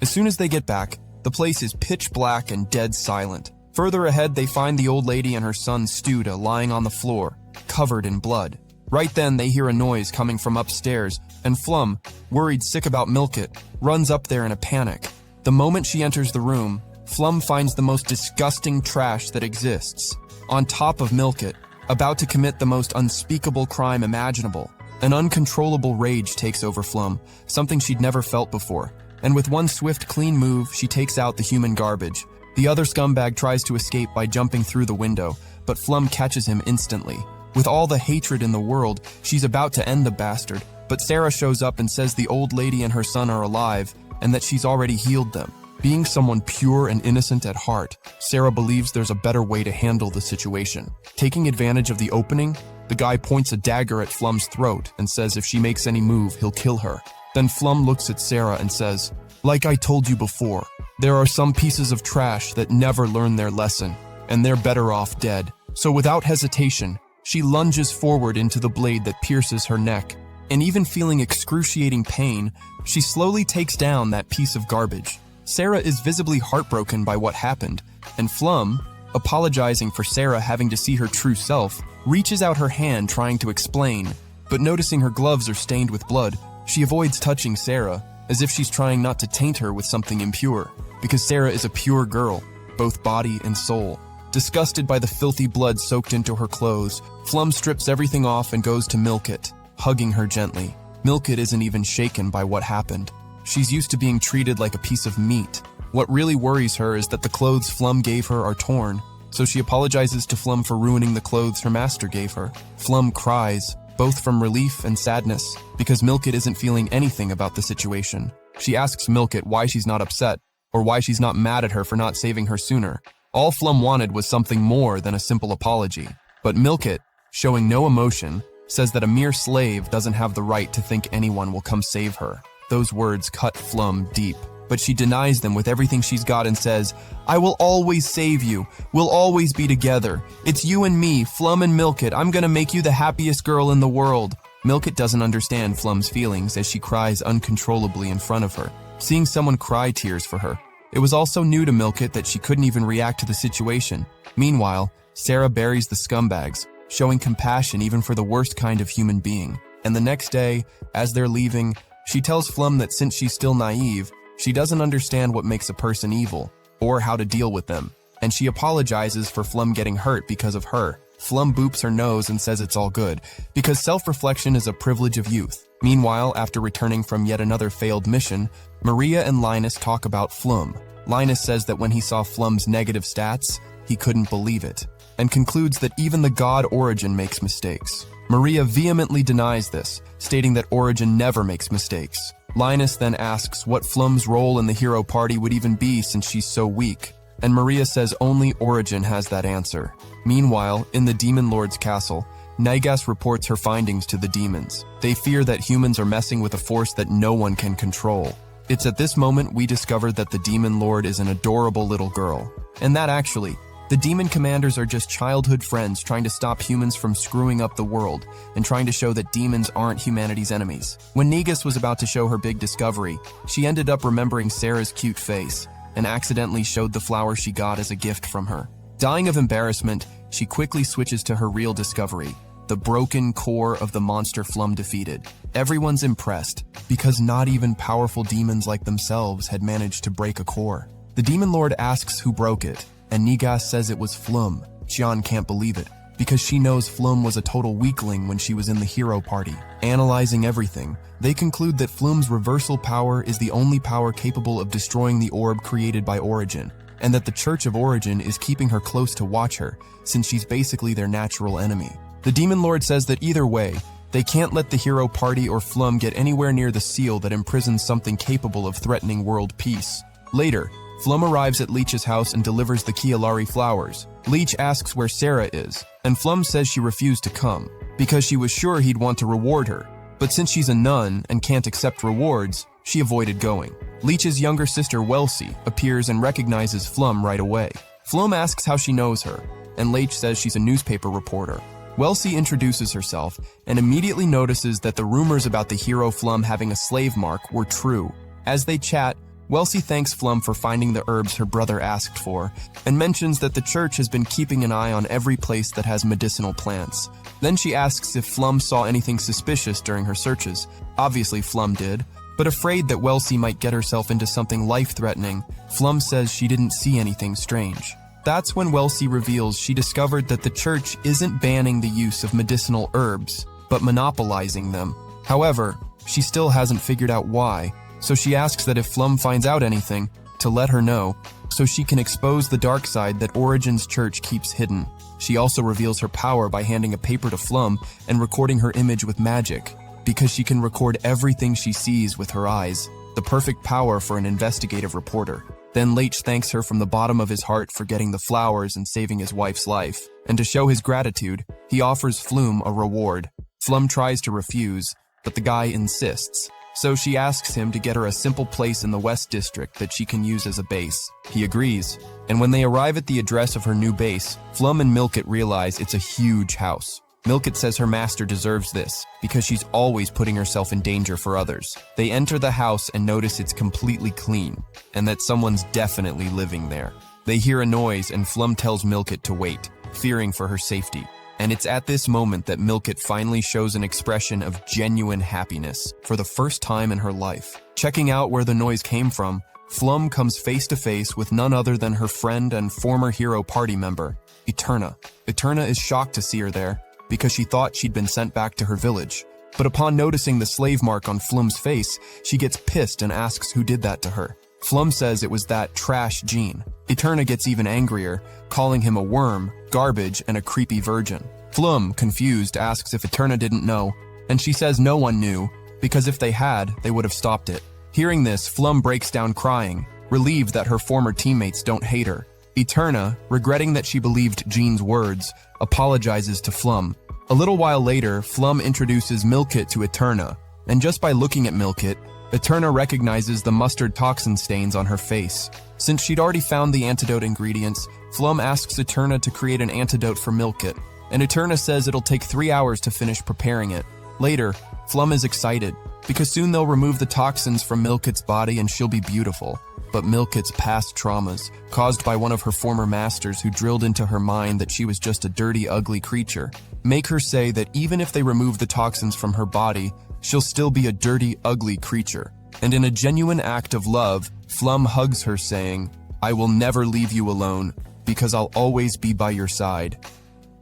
As soon as they get back, the place is pitch black and dead silent. Further ahead, they find the old lady and her son Studa lying on the floor, covered in blood. Right then, they hear a noise coming from upstairs, and Flum, worried sick about Milkit, runs up there in a panic. The moment she enters the room, Flum finds the most disgusting trash that exists. On top of Milkit, about to commit the most unspeakable crime imaginable. An uncontrollable rage takes over Flum, something she'd never felt before. And with one swift, clean move, she takes out the human garbage. The other scumbag tries to escape by jumping through the window, but Flum catches him instantly. With all the hatred in the world, she's about to end the bastard, but Sarah shows up and says the old lady and her son are alive, and that she's already healed them. Being someone pure and innocent at heart, Sarah believes there's a better way to handle the situation. Taking advantage of the opening, the guy points a dagger at Flum's throat and says if she makes any move, he'll kill her. Then Flum looks at Sarah and says, "Like I told you before, there are some pieces of trash that never learn their lesson, and they're better off dead." So without hesitation, she lunges forward into the blade that pierces her neck, and even feeling excruciating pain, she slowly takes down that piece of garbage. Sarah is visibly heartbroken by what happened, and Flum, apologizing for Sarah having to see her true self, reaches out her hand trying to explain, but noticing her gloves are stained with blood, she avoids touching Sarah, as if she's trying not to taint her with something impure, because Sarah is a pure girl, both body and soul. Disgusted by the filthy blood soaked into her clothes, Flum strips everything off and goes to Milkit, hugging her gently. Milkit isn't even shaken by what happened. She's used to being treated like a piece of meat. What really worries her is that the clothes Flum gave her are torn, so she apologizes to Flum for ruining the clothes her master gave her. Flum cries, both from relief and sadness, because Milkit isn't feeling anything about the situation. She asks Milkit why she's not upset, or why she's not mad at her for not saving her sooner. All Flum wanted was something more than a simple apology. But Milkit, showing no emotion, says that a mere slave doesn't have the right to think anyone will come save her. Those words cut Flum deep, but she denies them with everything she's got and says, "I will always save you. We'll always be together. It's you and me, Flum and Milkit. I'm gonna make you the happiest girl in the world." Milkit doesn't understand Flum's feelings as she cries uncontrollably in front of her, seeing someone cry tears for her. It was also new to Milkit that she couldn't even react to the situation. Meanwhile, Sarah buries the scumbags, showing compassion even for the worst kind of human being. And the next day, as they're leaving, she tells Flum that since she's still naive, she doesn't understand what makes a person evil, or how to deal with them, and she apologizes for Flum getting hurt because of her. Flum boops her nose and says it's all good, because self-reflection is a privilege of youth. Meanwhile, after returning from yet another failed mission, Maria and Linus talk about Flum. Linus says that when he saw Flum's negative stats, he couldn't believe it, and concludes that even the god Origin makes mistakes. Maria vehemently denies this, stating that Origin never makes mistakes. Linus then asks what Flum's role in the hero party would even be since she's so weak, and Maria says only Origin has that answer. Meanwhile, in the Demon Lord's castle, Nygas reports her findings to the demons. They fear that humans are messing with a force that no one can control. It's at this moment we discover that the Demon Lord is an adorable little girl, and that actually, the demon commanders are just childhood friends trying to stop humans from screwing up the world and trying to show that demons aren't humanity's enemies. When Nygas was about to show her big discovery, she ended up remembering Sarah's cute face and accidentally showed the flower she got as a gift from her. Dying of embarrassment, she quickly switches to her real discovery, the broken core of the monster Flum defeated. Everyone's impressed, because not even powerful demons like themselves had managed to break a core. The Demon Lord asks who broke it, and Nygas says it was Flum. Xian can't believe it, because she knows Flum was a total weakling when she was in the hero party. Analyzing everything, they conclude that Flum's reversal power is the only power capable of destroying the orb created by Origin, and that the Church of Origin is keeping her close to watch her, since she's basically their natural enemy. The Demon Lord says that either way, they can't let the hero party or Flum get anywhere near the seal that imprisons something capable of threatening world peace. Later, Flum arrives at Leech's house and delivers the Kialari flowers. Leech asks where Sarah is, and Flum says she refused to come, because she was sure he'd want to reward her. But since she's a nun and can't accept rewards, she avoided going. Leech's younger sister, Welsie, appears and recognizes Flum right away. Flum asks how she knows her, and Leech says she's a newspaper reporter. Welsie introduces herself and immediately notices that the rumors about the hero Flum having a slave mark were true. As they chat, Welsie thanks Flum for finding the herbs her brother asked for, and mentions that the church has been keeping an eye on every place that has medicinal plants. Then she asks if Flum saw anything suspicious during her searches. Obviously Flum did, but afraid that Welsie might get herself into something life-threatening, Flum says she didn't see anything strange. That's when Welsie reveals she discovered that the church isn't banning the use of medicinal herbs, but monopolizing them. However, she still hasn't figured out why, so she asks that if Flum finds out anything, to let her know, so she can expose the dark side that Origin's church keeps hidden. She also reveals her power by handing a paper to Flum and recording her image with magic, because she can record everything she sees with her eyes, the perfect power for an investigative reporter. Then Leech thanks her from the bottom of his heart for getting the flowers and saving his wife's life, and to show his gratitude, he offers Flum a reward. Flum tries to refuse, but the guy insists, so she asks him to get her a simple place in the West District that she can use as a base. He agrees, and when they arrive at the address of her new base, Flum and Milkit realize it's a huge house. Milkit says her master deserves this, because she's always putting herself in danger for others. They enter the house and notice it's completely clean, and that someone's definitely living there. They hear a noise and Flum tells Milkit to wait, fearing for her safety. And it's at this moment that Milkit finally shows an expression of genuine happiness for the first time in her life. Checking out where the noise came from, Flum comes face to face with none other than her friend and former hero party member, Eterna. Eterna is shocked to see her there, because she thought she'd been sent back to her village. But upon noticing the slave mark on Flum's face, she gets pissed and asks who did that to her. Flum says it was that trash Jean. Eterna gets even angrier, calling him a worm, garbage, and a creepy virgin. Flum, confused, asks if Eterna didn't know, and she says no one knew, because if they had, they would have stopped it. Hearing this, Flum breaks down crying, relieved that her former teammates don't hate her. Eterna, regretting that she believed Jean's words, apologizes to Flum. A little while later, Flum introduces Milkit to Eterna, and just by looking at Milkit, Eterna recognizes the mustard toxin stains on her face. Since she'd already found the antidote ingredients, Flum asks Eterna to create an antidote for Milkit, and Eterna says it'll take 3 hours to finish preparing it. Later, Flum is excited, because soon they'll remove the toxins from Milkit's body and she'll be beautiful. But Milkit's past traumas, caused by one of her former masters who drilled into her mind that she was just a dirty, ugly creature, make her say that even if they remove the toxins from her body, she'll still be a dirty, ugly creature. And in a genuine act of love, Flum hugs her saying, "I will never leave you alone, because I'll always be by your side."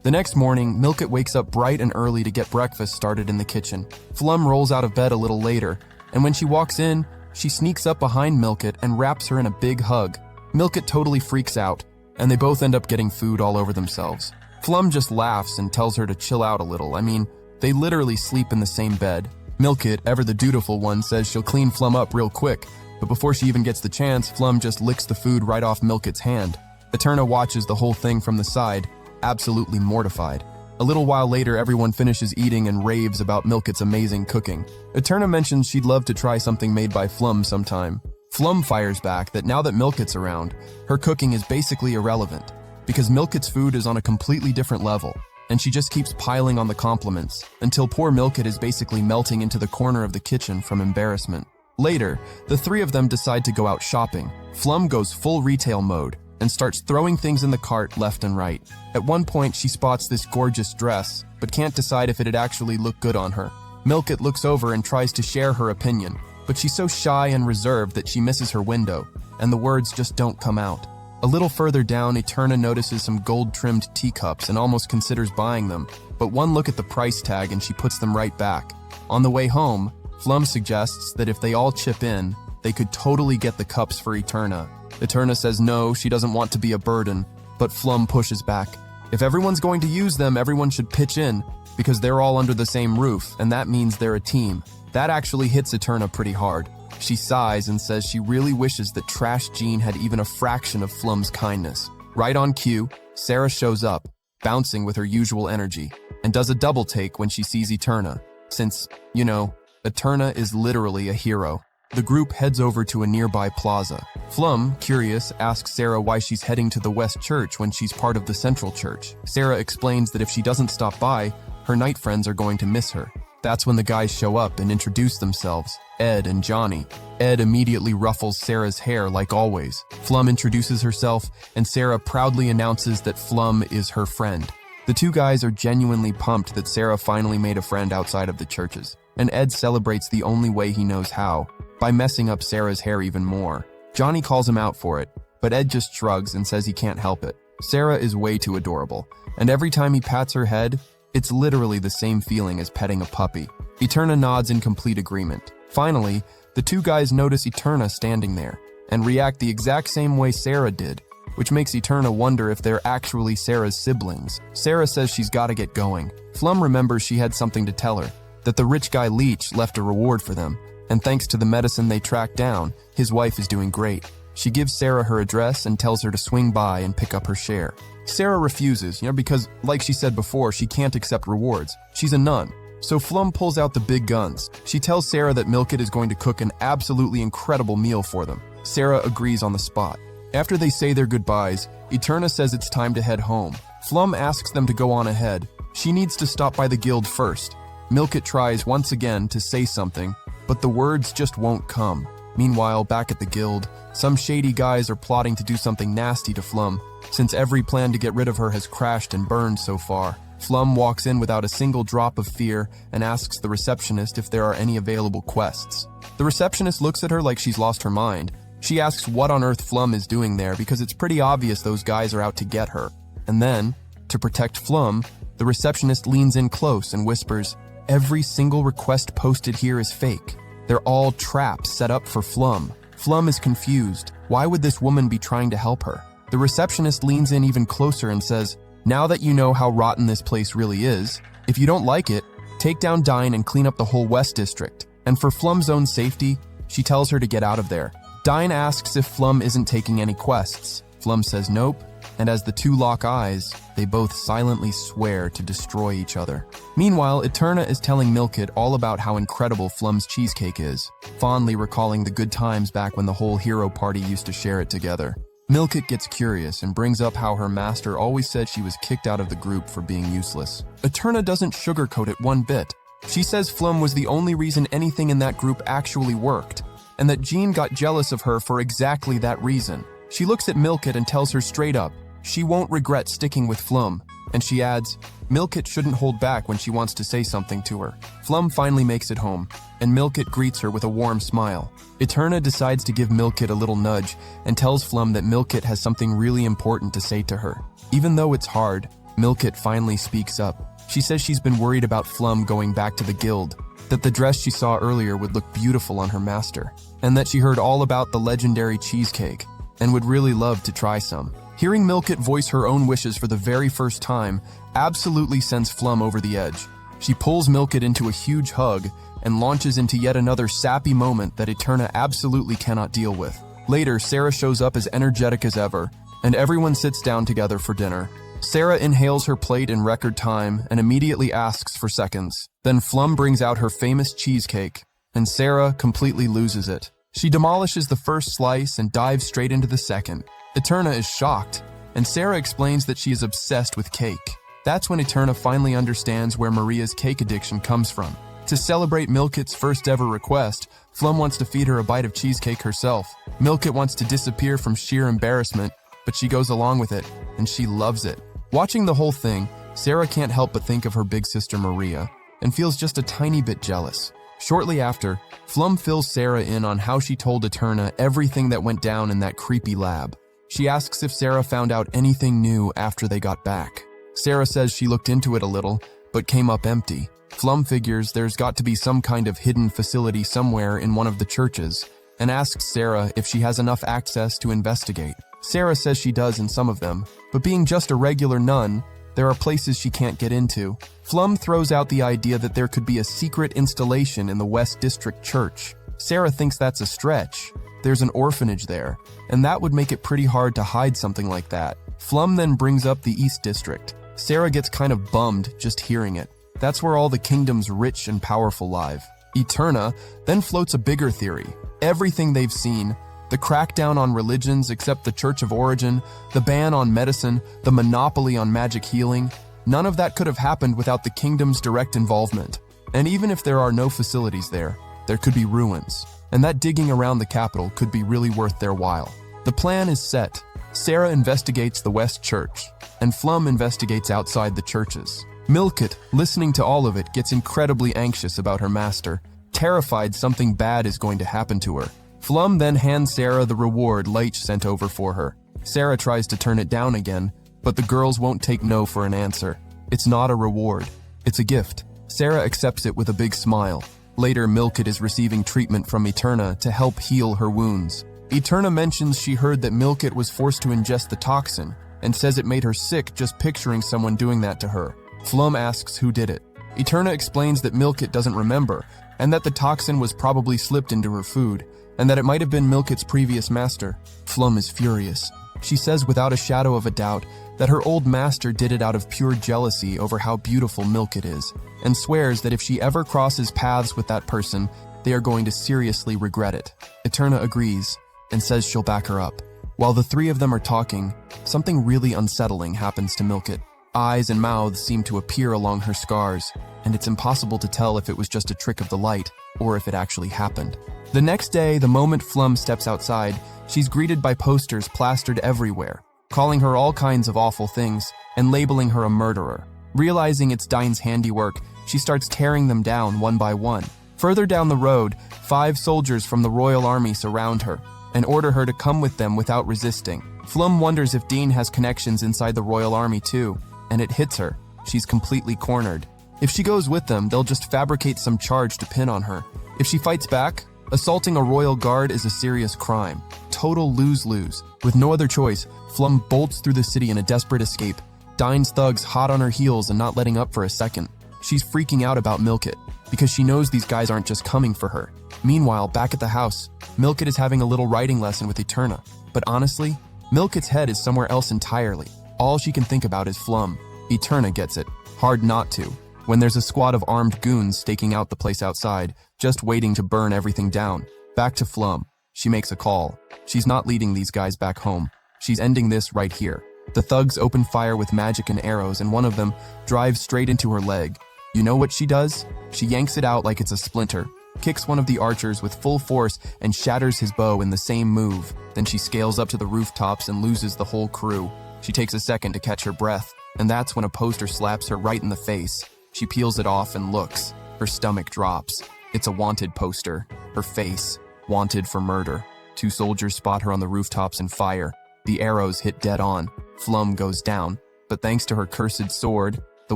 The next morning, Milkit wakes up bright and early to get breakfast started in the kitchen. Flum rolls out of bed a little later, and when she walks in, she sneaks up behind Milkit and wraps her in a big hug. Milkit totally freaks out, and they both end up getting food all over themselves. Flum just laughs and tells her to chill out a little. I mean, They literally sleep in the same bed. Milkit, ever the dutiful one, says she'll clean Flum up real quick, but before she even gets the chance, Flum just licks the food right off Milkit's hand. Eterna watches the whole thing from the side, absolutely mortified. A little while later, everyone finishes eating and raves about Milkit's amazing cooking. Eterna mentions she'd love to try something made by Flum sometime. Flum fires back that now that Milkit's around, her cooking is basically irrelevant, because Milkit's food is on a completely different level, and she just keeps piling on the compliments, until poor Milkit is basically melting into the corner of the kitchen from embarrassment. Later, the three of them decide to go out shopping. Flum goes full retail mode and starts throwing things in the cart left and right. At one point, she spots this gorgeous dress, but can't decide if it'd actually look good on her. Milkit looks over and tries to share her opinion, but she's so shy and reserved that she misses her window, and the words just don't come out. A little further down, Eterna notices some gold-trimmed teacups and almost considers buying them, but one look at the price tag and she puts them right back. On the way home, Flum suggests that if they all chip in, they could totally get the cups for Eterna. Eterna says no, she doesn't want to be a burden, but Flum pushes back. If everyone's going to use them, everyone should pitch in, because they're all under the same roof, and that means they're a team. That actually hits Eterna pretty hard. She sighs and says she really wishes that Trash Jean had even a fraction of Flum's kindness. Right on cue, Sarah shows up, bouncing with her usual energy, and does a double take when she sees Eterna, since, you know, Eterna is literally a hero. The group heads over to a nearby plaza. Flum, curious, asks Sarah why she's heading to the West Church when she's part of the Central Church. Sarah explains that if she doesn't stop by, her night friends are going to miss her. That's when the guys show up and introduce themselves, Ed and Johnny. Ed immediately ruffles Sarah's hair like always. Flum introduces herself, and Sarah proudly announces that Flum is her friend. The two guys are genuinely pumped that Sarah finally made a friend outside of the churches, and Ed celebrates the only way he knows how, by messing up Sarah's hair even more. Johnny calls him out for it, but Ed just shrugs and says he can't help it. Sarah is way too adorable, and every time he pats her head, it's literally the same feeling as petting a puppy. Eterna nods in complete agreement. Finally, the two guys notice Eterna standing there, and react the exact same way Sarah did, which makes Eterna wonder if they're actually Sarah's siblings. Sarah says she's gotta get going. Flum remembers she had something to tell her, that the rich guy Leech left a reward for them, and thanks to the medicine they tracked down, his wife is doing great. She gives Sarah her address and tells her to swing by and pick up her share. Sarah refuses, because, like she said before, she can't accept rewards. She's a nun. So Flum pulls out the big guns. She tells Sarah that Milkit is going to cook an absolutely incredible meal for them. Sarah agrees on the spot. After they say their goodbyes, Eterna says it's time to head home. Flum asks them to go on ahead. She needs to stop by the guild first. Milkit tries once again to say something, but the words just won't come. Meanwhile, back at the guild, some shady guys are plotting to do something nasty to Flum, since every plan to get rid of her has crashed and burned so far. Flum walks in without a single drop of fear and asks the receptionist if there are any available quests. The receptionist looks at her like she's lost her mind. She asks what on earth Flum is doing there because it's pretty obvious those guys are out to get her. And then, to protect Flum, the receptionist leans in close and whispers, "Every single request posted here is fake. They're all traps set up for Flum." Flum is confused. Why would this woman be trying to help her? The receptionist leans in even closer and says, "Now that you know how rotten this place really is, if you don't like it, take down Dine and clean up the whole West District. And for Flum's own safety, she tells her to get out of there." Dine asks if Flum isn't taking any quests. Flum says nope, and as the two lock eyes, they both silently swear to destroy each other. Meanwhile, Eterna is telling Milkit all about how incredible Flum's cheesecake is, fondly recalling the good times back when the whole hero party used to share it together. Milkit gets curious and brings up how her master always said she was kicked out of the group for being useless. Eterna doesn't sugarcoat it one bit. She says Flum was the only reason anything in that group actually worked, and that Jean got jealous of her for exactly that reason. She looks at Milkit and tells her straight up she won't regret sticking with Flum, and she adds, Milkit shouldn't hold back when she wants to say something to her. Flum finally makes it home, and Milkit greets her with a warm smile. Eterna decides to give Milkit a little nudge and tells Flum that Milkit has something really important to say to her. Even though it's hard, Milkit finally speaks up. She says she's been worried about Flum going back to the guild, that the dress she saw earlier would look beautiful on her master, and that she heard all about the legendary cheesecake and would really love to try some. Hearing Milkit voice her own wishes for the very first time absolutely sends Flum over the edge. She pulls Milkit into a huge hug and launches into yet another sappy moment that Eterna absolutely cannot deal with. Later, Sarah shows up as energetic as ever, and everyone sits down together for dinner. Sarah inhales her plate in record time and immediately asks for seconds. Then Flum brings out her famous cheesecake, and Sarah completely loses it. She demolishes the first slice and dives straight into the second. Eterna is shocked, and Sarah explains that she is obsessed with cake. That's when Eterna finally understands where Maria's cake addiction comes from. To celebrate Milkit's first ever request, Flum wants to feed her a bite of cheesecake herself. Milkit wants to disappear from sheer embarrassment, but she goes along with it, and she loves it. Watching the whole thing, Sarah can't help but think of her big sister Maria, and feels just a tiny bit jealous. Shortly after, Flum fills Sarah in on how she told Eterna everything that went down in that creepy lab. She asks if Sarah found out anything new after they got back. Sarah says she looked into it a little, but came up empty. Flum figures there's got to be some kind of hidden facility somewhere in one of the churches, and asks Sarah if she has enough access to investigate. Sarah says she does in some of them, but being just a regular nun, there are places she can't get into. Flum throws out the idea that there could be a secret installation in the West District Church. Sarah thinks that's a stretch. There's an orphanage there, and that would make it pretty hard to hide something like that. Flum then brings up the East District. Sarah gets kind of bummed just hearing it. That's where all the kingdom's rich and powerful live. Eterna then floats a bigger theory. Everything they've seen, the crackdown on religions except the Church of Origin, the ban on medicine, the monopoly on magic healing, none of that could have happened without the kingdom's direct involvement. And even if there are no facilities there, there could be ruins, and that digging around the capital could be really worth their while. The plan is set. Sarah investigates the West Church, and Flum investigates outside the churches. Milkit, listening to all of it, gets incredibly anxious about her master, terrified something bad is going to happen to her. Flum then hands Sarah the reward Leitch sent over for her. Sarah tries to turn it down again, but the girls won't take no for an answer. It's not a reward. It's a gift. Sarah accepts it with a big smile. Later, Milkit is receiving treatment from Eterna to help heal her wounds. Eterna mentions she heard that Milkit was forced to ingest the toxin, and says it made her sick just picturing someone doing that to her. Flum asks who did it. Eterna explains that Milkit doesn't remember, and that the toxin was probably slipped into her food, and that it might have been Milkit's previous master. Flum is furious. She says without a shadow of a doubt that her old master did it out of pure jealousy over how beautiful Milkit is, and swears that if she ever crosses paths with that person, they are going to seriously regret it. Eterna agrees, and says she'll back her up. While the three of them are talking, something really unsettling happens to Milkit. Eyes and mouths seem to appear along her scars, and it's impossible to tell if it was just a trick of the light, or if it actually happened. The next day, the moment Flum steps outside, she's greeted by posters plastered everywhere, calling her all kinds of awful things, and labeling her a murderer. Realizing it's Dine's handiwork, she starts tearing them down one by one. Further down the road, 5 soldiers from the Royal Army surround her, and order her to come with them without resisting. Flum wonders if Dean has connections inside the Royal Army too, and it hits her. She's completely cornered. If she goes with them, they'll just fabricate some charge to pin on her. If she fights back, assaulting a royal guard is a serious crime. Total lose-lose. With no other choice, Flum bolts through the city in a desperate escape, Dine's thugs hot on her heels and not letting up for a second. She's freaking out about Milkit, because she knows these guys aren't just coming for her. Meanwhile, back at the house, Milkit is having a little writing lesson with Eterna. But honestly, Milkit's head is somewhere else entirely. All she can think about is Flum. Eterna gets it. Hard not to. When there's a squad of armed goons staking out the place outside, just waiting to burn everything down. Back to Flum. She makes a call. She's not leading these guys back home. She's ending this right here. The thugs open fire with magic and arrows, and one of them drives straight into her leg. You know what she does? She yanks it out like it's a splinter, kicks one of the archers with full force, and shatters his bow in the same move. Then she scales up to the rooftops and loses the whole crew. She takes a second to catch her breath, and that's when a poster slaps her right in the face. She peels it off and looks. Her stomach drops. It's a wanted poster. Her face. Wanted for murder. 2 soldiers spot her on the rooftops and fire. The arrows hit dead on. Flum goes down. But thanks to her cursed sword, the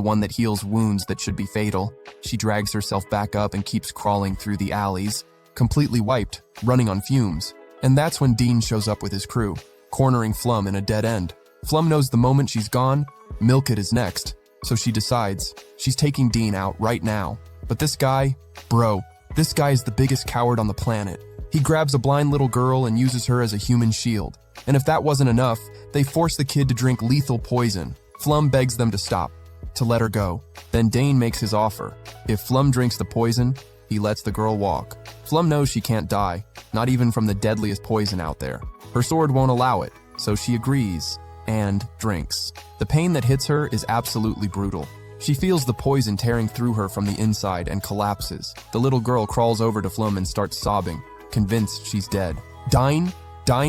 one that heals wounds that should be fatal, she drags herself back up and keeps crawling through the alleys, completely wiped, running on fumes. And that's when Dean shows up with his crew, cornering Flum in a dead end. Flum knows the moment she's gone, Milkit is next, so she decides, She's taking Dean out right now. But this guy, bro, this guy is the biggest coward on the planet. He grabs a blind little girl and uses her as a human shield. And if that wasn't enough, they force the kid to drink lethal poison. Flum begs them to stop, to let her go. Then Dane makes his offer. If Flum drinks the poison, he lets the girl walk. Flum knows she can't die, not even from the deadliest poison out there. Her sword won't allow it, so she agrees and drinks. The pain that hits her is absolutely brutal. She feels the poison tearing through her from the inside and collapses. The little girl crawls over to Flum and starts sobbing, convinced she's dead. Dine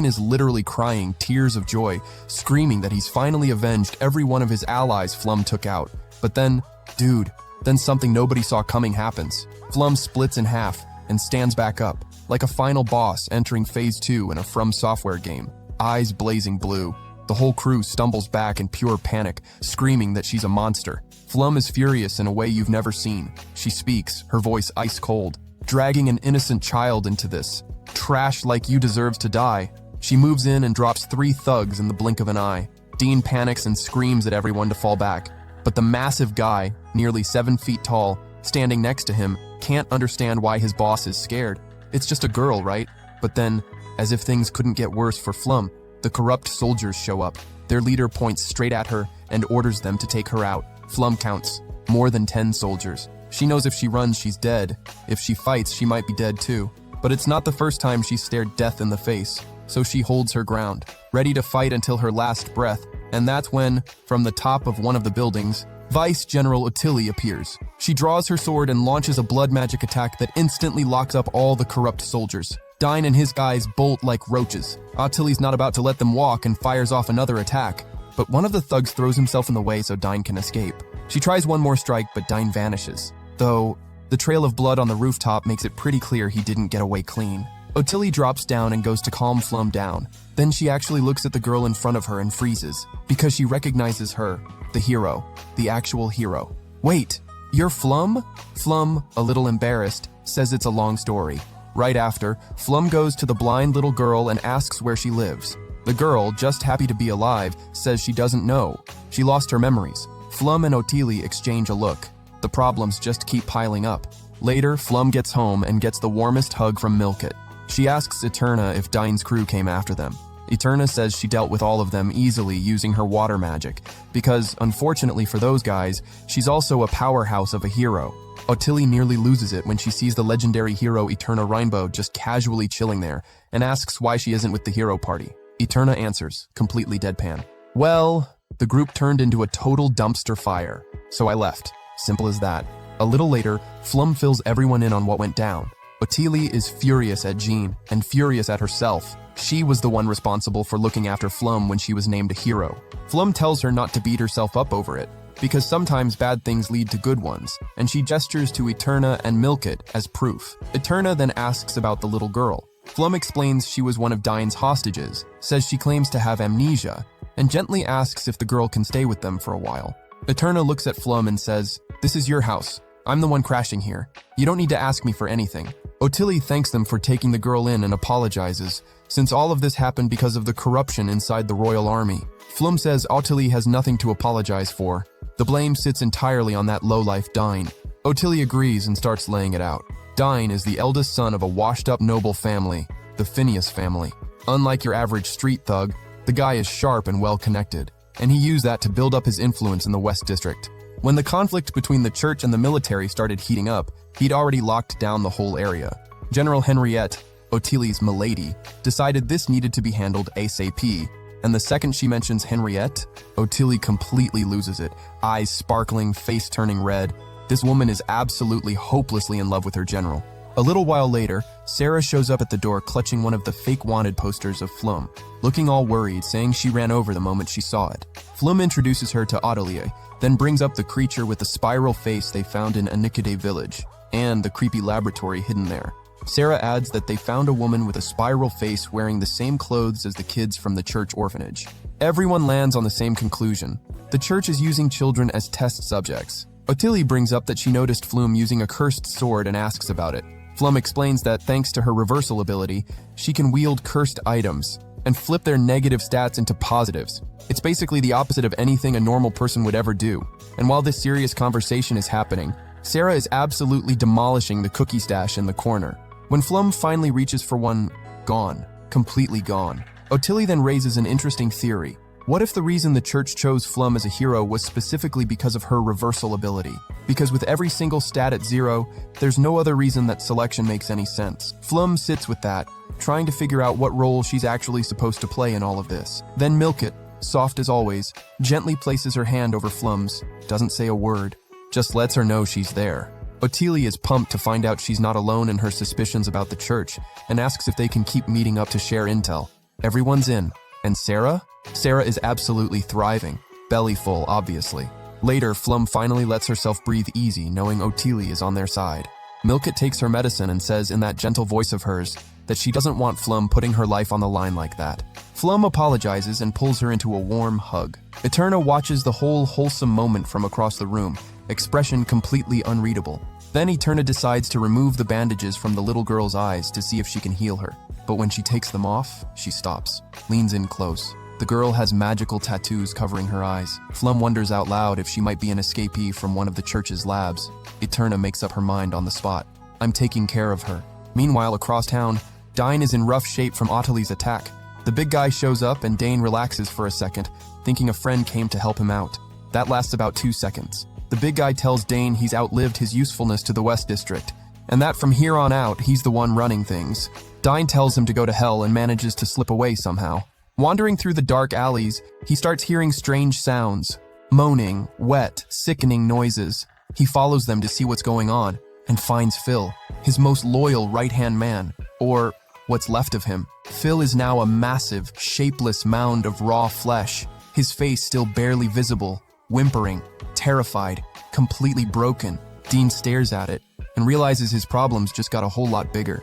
is literally crying tears of joy, screaming that he's finally avenged every one of his allies Flum took out. But then, then something nobody saw coming happens. Flum splits in half and stands back up, like a final boss entering Phase 2 in a From Software game, eyes blazing blue. The whole crew stumbles back in pure panic, screaming that she's a monster. Flum is furious in a way you've never seen. She speaks, her voice ice cold, dragging an innocent child into this. Trash like you deserves to die. She moves in and drops 3 thugs in the blink of an eye. Dean panics and screams at everyone to fall back. But the massive guy, nearly 7 feet tall, standing next to him, can't understand why his boss is scared. It's just a girl, right? But then, as if things couldn't get worse for Flum, the corrupt soldiers show up. Their leader points straight at her and orders them to take her out. Flum counts. More than 10 soldiers. She knows if she runs, she's dead. If she fights, she might be dead too. But it's not the first time she's stared death in the face, so she holds her ground, ready to fight until her last breath. And that's when, from the top of one of the buildings, Vice General Ottilie appears. She draws her sword and launches a blood magic attack that instantly locks up all the corrupt soldiers. Dine and his guys bolt like roaches. Ottilie's not about to let them walk and fires off another attack. But one of the thugs throws himself in the way so Dine can escape. She tries one more strike, but Dine vanishes. Though, the trail of blood on the rooftop makes it pretty clear he didn't get away clean. Ottilie drops down and goes to calm Flum down. Then she actually looks at the girl in front of her and freezes, because she recognizes her, the hero, the actual hero. Wait, you're Flum? Flum, a little embarrassed, says it's a long story. Right after, Flum goes to the blind little girl and asks where she lives. The girl, just happy to be alive, says she doesn't know. She lost her memories. Flum and Ottilie exchange a look. The problems just keep piling up. Later, Flum gets home and gets the warmest hug from Milkit. She asks Eterna if Dine's crew came after them. Eterna says she dealt with all of them easily using her water magic, because, unfortunately for those guys, she's also a powerhouse of a hero. Ottilie nearly loses it when she sees the legendary hero Eterna Rainbow just casually chilling there, and asks why she isn't with the hero party. Eterna answers, completely deadpan. Well, the group turned into a total dumpster fire, so I left. Simple as that. A little later, Flum fills everyone in on what went down. Ottilie is furious at Jean, and furious at herself. She was the one responsible for looking after Flum when she was named a hero. Flum tells her not to beat herself up over it, because sometimes bad things lead to good ones, and she gestures to Eterna and Milkit as proof. Eterna then asks about the little girl. Flum explains she was one of Dine's hostages, says she claims to have amnesia, and gently asks if the girl can stay with them for a while. Eterna looks at Flum and says, "This is your house. I'm the one crashing here. You don't need to ask me for anything." Ottilie thanks them for taking the girl in and apologizes, since all of this happened because of the corruption inside the royal army. Flum says Ottilie has nothing to apologize for. The blame sits entirely on that lowlife Dine. Ottilie agrees and starts laying it out. Dine is the eldest son of a washed-up noble family, the Phineas family. Unlike your average street thug, the guy is sharp and well-connected, and he used that to build up his influence in the West District. When the conflict between the church and the military started heating up, he'd already locked down the whole area. General Henriette, Ottilie's milady, decided this needed to be handled ASAP, and the second she mentions Henriette, Ottilie completely loses it, eyes sparkling, face turning red. This woman is absolutely hopelessly in love with her general. A little while later, Sarah shows up at the door clutching one of the fake wanted posters of Flum, looking all worried, saying she ran over the moment she saw it. Flum introduces her to Ottilie, then brings up the creature with the spiral face they found in Anikide village, and the creepy laboratory hidden there. Sarah adds that they found a woman with a spiral face wearing the same clothes as the kids from the church orphanage. Everyone lands on the same conclusion. The church is using children as test subjects. Ottilie brings up that she noticed Flum using a cursed sword and asks about it. Flum explains that thanks to her reversal ability, she can wield cursed items, and flip their negative stats into positives. It's basically the opposite of anything a normal person would ever do. And while this serious conversation is happening, Sarah is absolutely demolishing the cookie stash in the corner. When Flum finally reaches for one, gone. Completely gone. Ottilie then raises an interesting theory. What if the reason the church chose Flum as a hero was specifically because of her reversal ability? Because with every single stat at 0, there's no other reason that selection makes any sense. Flum sits with that, trying to figure out what role she's actually supposed to play in all of this. Then Milkit, soft as always, gently places her hand over Flum's, doesn't say a word, just lets her know she's there. Ottilie is pumped to find out she's not alone in her suspicions about the church, and asks if they can keep meeting up to share intel. Everyone's in. And Sarah? Sarah is absolutely thriving. Belly full, obviously. Later, Flum finally lets herself breathe easy, knowing Ottilie is on their side. Milkit takes her medicine and says in that gentle voice of hers that she doesn't want Flum putting her life on the line like that. Flum apologizes and pulls her into a warm hug. Eterna watches the whole wholesome moment from across the room, expression completely unreadable. Then Eterna decides to remove the bandages from the little girl's eyes to see if she can heal her. But when she takes them off, she stops, leans in close. The girl has magical tattoos covering her eyes. Flum wonders out loud if she might be an escapee from one of the church's labs. Eterna makes up her mind on the spot. I'm taking care of her. Meanwhile, across town, Dane is in rough shape from Ottilie's attack. The big guy shows up and Dane relaxes for a second, thinking a friend came to help him out. That lasts about 2 seconds. The big guy tells Dane he's outlived his usefulness to the West District, and that from here on out, he's the one running things. Dane tells him to go to hell and manages to slip away somehow. Wandering through the dark alleys, he starts hearing strange sounds. Moaning, wet, sickening noises. He follows them to see what's going on, and finds Phil, his most loyal right-hand man, or what's left of him. Phil is now a massive, shapeless mound of raw flesh, his face still barely visible, whimpering, terrified, completely broken. Dean stares at it, and realizes his problems just got a whole lot bigger.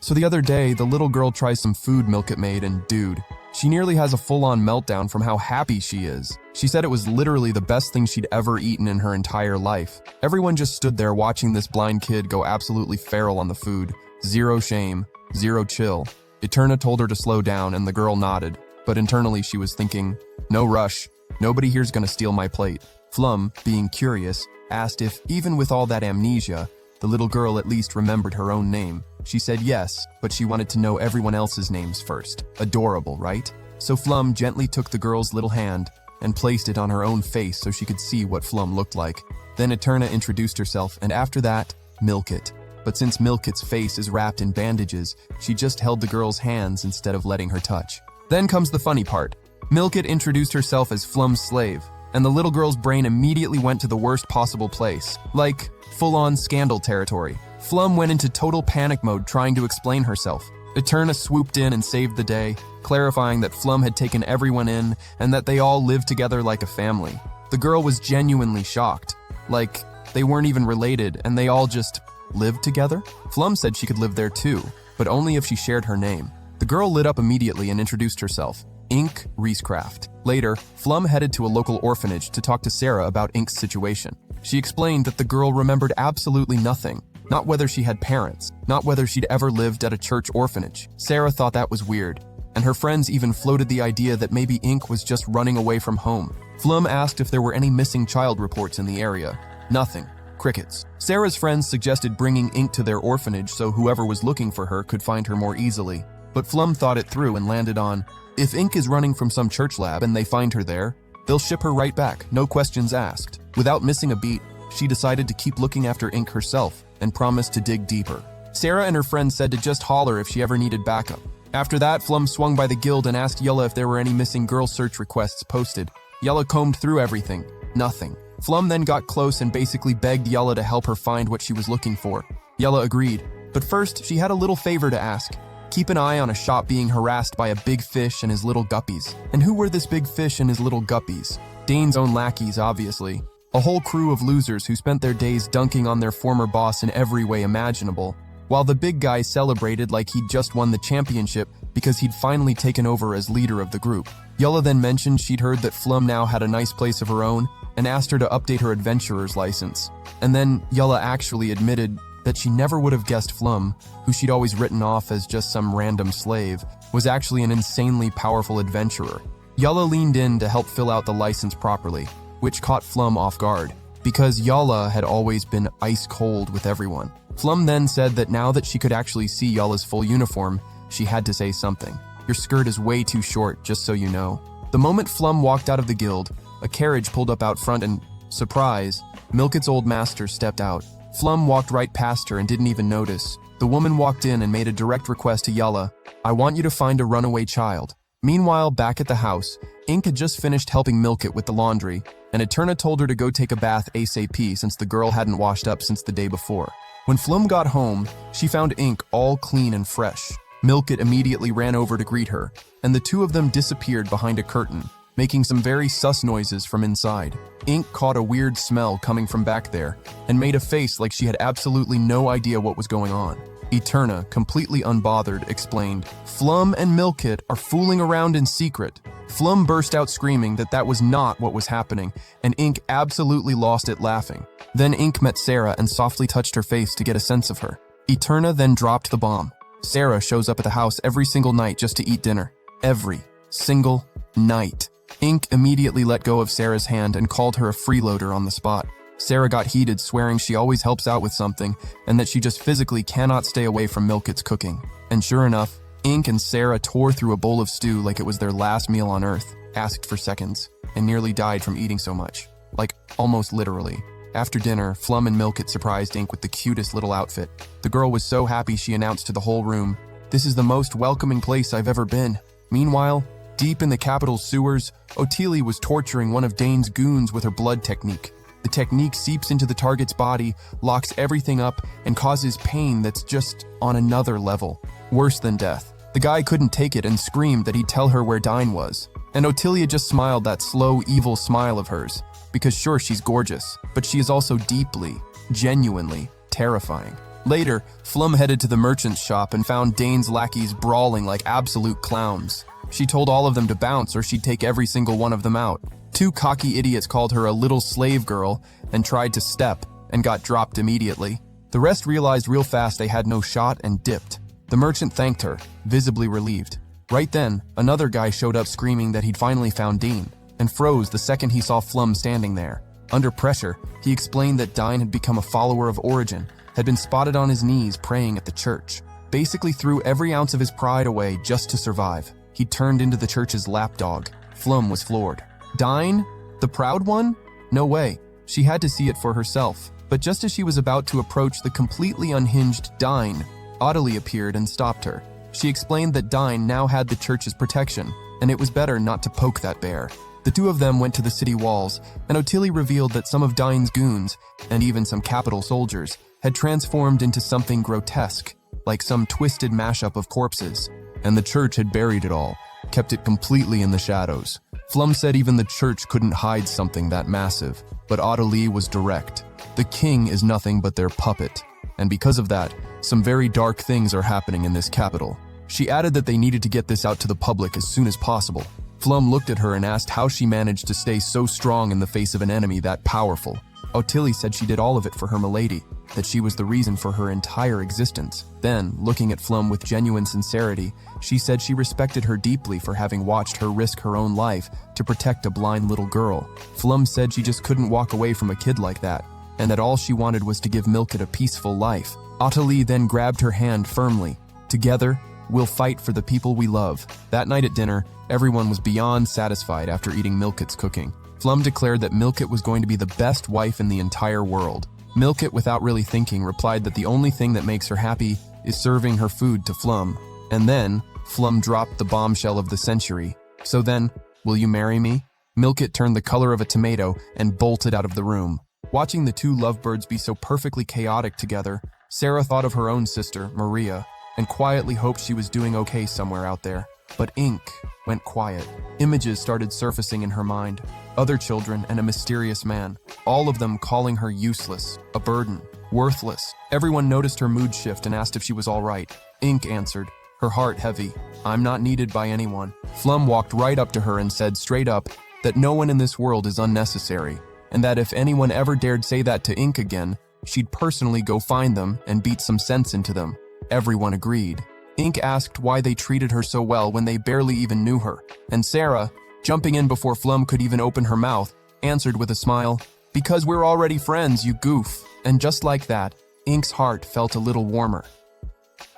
So the other day, the little girl tries some food Milkit made, and dude, she nearly has a full-on meltdown from how happy she is. She said it was literally the best thing she'd ever eaten in her entire life. Everyone just stood there watching this blind kid go absolutely feral on the food. Zero shame, zero chill. Eterna told her to slow down, and the girl nodded, but internally she was thinking, no rush, nobody here's gonna steal my plate. Flum, being curious, asked if, even with all that amnesia, the little girl at least remembered her own name. She said yes, but she wanted to know everyone else's names first. Adorable, right? So Flum gently took the girl's little hand and placed it on her own face so she could see what Flum looked like. Then Eterna introduced herself, and after that, Milkit. But since Milkit's face is wrapped in bandages, she just held the girl's hands instead of letting her touch. Then comes the funny part. Milkit introduced herself as Flum's slave, and the little girl's brain immediately went to the worst possible place, like full-on scandal territory. Flum went into total panic mode trying to explain herself. Eterna swooped in and saved the day, clarifying that Flum had taken everyone in and that they all lived together like a family. The girl was genuinely shocked. Like, they weren't even related and they all just lived together? Flum said she could live there too, but only if she shared her name. The girl lit up immediately and introduced herself. Ink Reescraft. Later, Flum headed to a local orphanage to talk to Sarah about Ink's situation. She explained that the girl remembered absolutely nothing. Not whether she had parents, not whether she'd ever lived at a church orphanage. Sarah thought that was weird, and her friends even floated the idea that maybe Ink was just running away from home. Flum asked if there were any missing child reports in the area. Nothing. Crickets. Sarah's friends suggested bringing Ink to their orphanage so whoever was looking for her could find her more easily. But Flum thought it through and landed on, if Ink is running from some church lab and they find her there, they'll ship her right back, no questions asked. Without missing a beat, she decided to keep looking after Ink herself and promised to dig deeper. Sarah and her friends said to just holler if she ever needed backup. After that, Flum swung by the guild and asked Yella if there were any missing girl search requests posted. Yella combed through everything. Nothing. Flum then got close and basically begged Yella to help her find what she was looking for. Yella agreed, but first she had a little favor to ask. Keep an eye on a shop being harassed by a big fish and his little guppies. And who were this big fish and his little guppies? Dane's own lackeys, obviously. A whole crew of losers who spent their days dunking on their former boss in every way imaginable, while the big guy celebrated like he'd just won the championship because he'd finally taken over as leader of the group. Yella then mentioned she'd heard that Flum now had a nice place of her own and asked her to update her adventurer's license. And then Yella actually admitted that she never would have guessed Flum, who she'd always written off as just some random slave, was actually an insanely powerful adventurer. Yalla leaned in to help fill out the license properly, which caught Flum off guard, because Yalla had always been ice cold with everyone. Flum then said that now that she could actually see Yalla's full uniform, she had to say something. "Your skirt is way too short, just so you know." The moment Flum walked out of the guild, a carriage pulled up out front and, surprise, Milket's old master stepped out. Flum walked right past her and didn't even notice. The woman walked in and made a direct request to Yalla, "I want you to find a runaway child." Meanwhile, back at the house, Ink had just finished helping Milket with the laundry, and Eterna told her to go take a bath ASAP since the girl hadn't washed up since the day before. When Flum got home, she found Ink all clean and fresh. Milket immediately ran over to greet her, and the two of them disappeared behind a curtain, making some very sus noises from inside. Ink caught a weird smell coming from back there, and made a face like she had absolutely no idea what was going on. Eterna, completely unbothered, explained, "Flum and Milket are fooling around in secret." Flum burst out screaming that that was not what was happening, and Ink absolutely lost it laughing. Then Ink met Sarah and softly touched her face to get a sense of her. Eterna then dropped the bomb. Sarah shows up at the house every single night just to eat dinner. Every single night. Ink immediately let go of Sarah's hand and called her a freeloader on the spot. Sarah got heated, swearing she always helps out with something and that she just physically cannot stay away from Milket's cooking. And sure enough, Ink and Sarah tore through a bowl of stew like it was their last meal on Earth, asked for seconds, and nearly died from eating so much. Like, almost literally. After dinner, Flum and Milket surprised Ink with the cutest little outfit. The girl was so happy she announced to the whole room, "This is the most welcoming place I've ever been." Meanwhile, deep in the capital's sewers, Ottilie was torturing one of Dane's goons with her blood technique. The technique seeps into the target's body, locks everything up, and causes pain that's just on another level. Worse than death. The guy couldn't take it and screamed that he'd tell her where Dine was. And Ottilie just smiled that slow, evil smile of hers. Because sure, she's gorgeous, but she is also deeply, genuinely terrifying. Later, Flum headed to the merchant's shop and found Dane's lackeys brawling like absolute clowns. She told all of them to bounce or she'd take every single one of them out. Two cocky idiots called her a little slave girl and tried to step and got dropped immediately. The rest realized real fast they had no shot and dipped. The merchant thanked her, visibly relieved. Right then, another guy showed up screaming that he'd finally found Dean, and froze the second he saw Flum standing there. Under pressure, he explained that Dine had become a follower of Origin, had been spotted on his knees praying at the church. Basically threw every ounce of his pride away just to survive. He turned into the church's lapdog. Flum was floored. Dine? The proud one? No way. She had to see it for herself. But just as she was about to approach the completely unhinged Dine, Ottilie appeared and stopped her. She explained that Dine now had the church's protection, and it was better not to poke that bear. The two of them went to the city walls, and Ottilie revealed that some of Dine's goons, and even some capital soldiers, had transformed into something grotesque, like some twisted mashup of corpses. And the church had buried it all, kept it completely in the shadows. Flum said even the church couldn't hide something that massive, but Ottilie was direct. The king is nothing but their puppet, and because of that, some very dark things are happening in this capital. She added that they needed to get this out to the public as soon as possible. Flum looked at her and asked how she managed to stay so strong in the face of an enemy that powerful. Ottilie said she did all of it for her milady, that she was the reason for her entire existence. Then, looking at Flum with genuine sincerity, she said she respected her deeply for having watched her risk her own life to protect a blind little girl. Flum said she just couldn't walk away from a kid like that, and that all she wanted was to give Milket a peaceful life. Ottilie then grabbed her hand firmly. Together, we'll fight for the people we love. That night at dinner, everyone was beyond satisfied after eating Milket's cooking. Flum declared that Milket was going to be the best wife in the entire world. Milket, without really thinking, replied that the only thing that makes her happy is serving her food to Flum. And then, Flum dropped the bombshell of the century. "So then, will you marry me?" Milket turned the color of a tomato and bolted out of the room. Watching the two lovebirds be so perfectly chaotic together, Sarah thought of her own sister, Maria, and quietly hoped she was doing okay somewhere out there. But Ink went quiet. Images started surfacing in her mind. Other children and a mysterious man, all of them calling her useless, a burden, worthless. Everyone noticed her mood shift and asked if she was all right. Ink answered, her heart heavy, "I'm not needed by anyone." Flum walked right up to her and said straight up that no one in this world is unnecessary, and that if anyone ever dared say that to Ink again, she'd personally go find them and beat some sense into them. Everyone agreed. Ink asked why they treated her so well when they barely even knew her, and Sarah, jumping in before Flum could even open her mouth, answered with a smile, "Because we're already friends, you goof." And just like that, Ink's heart felt a little warmer.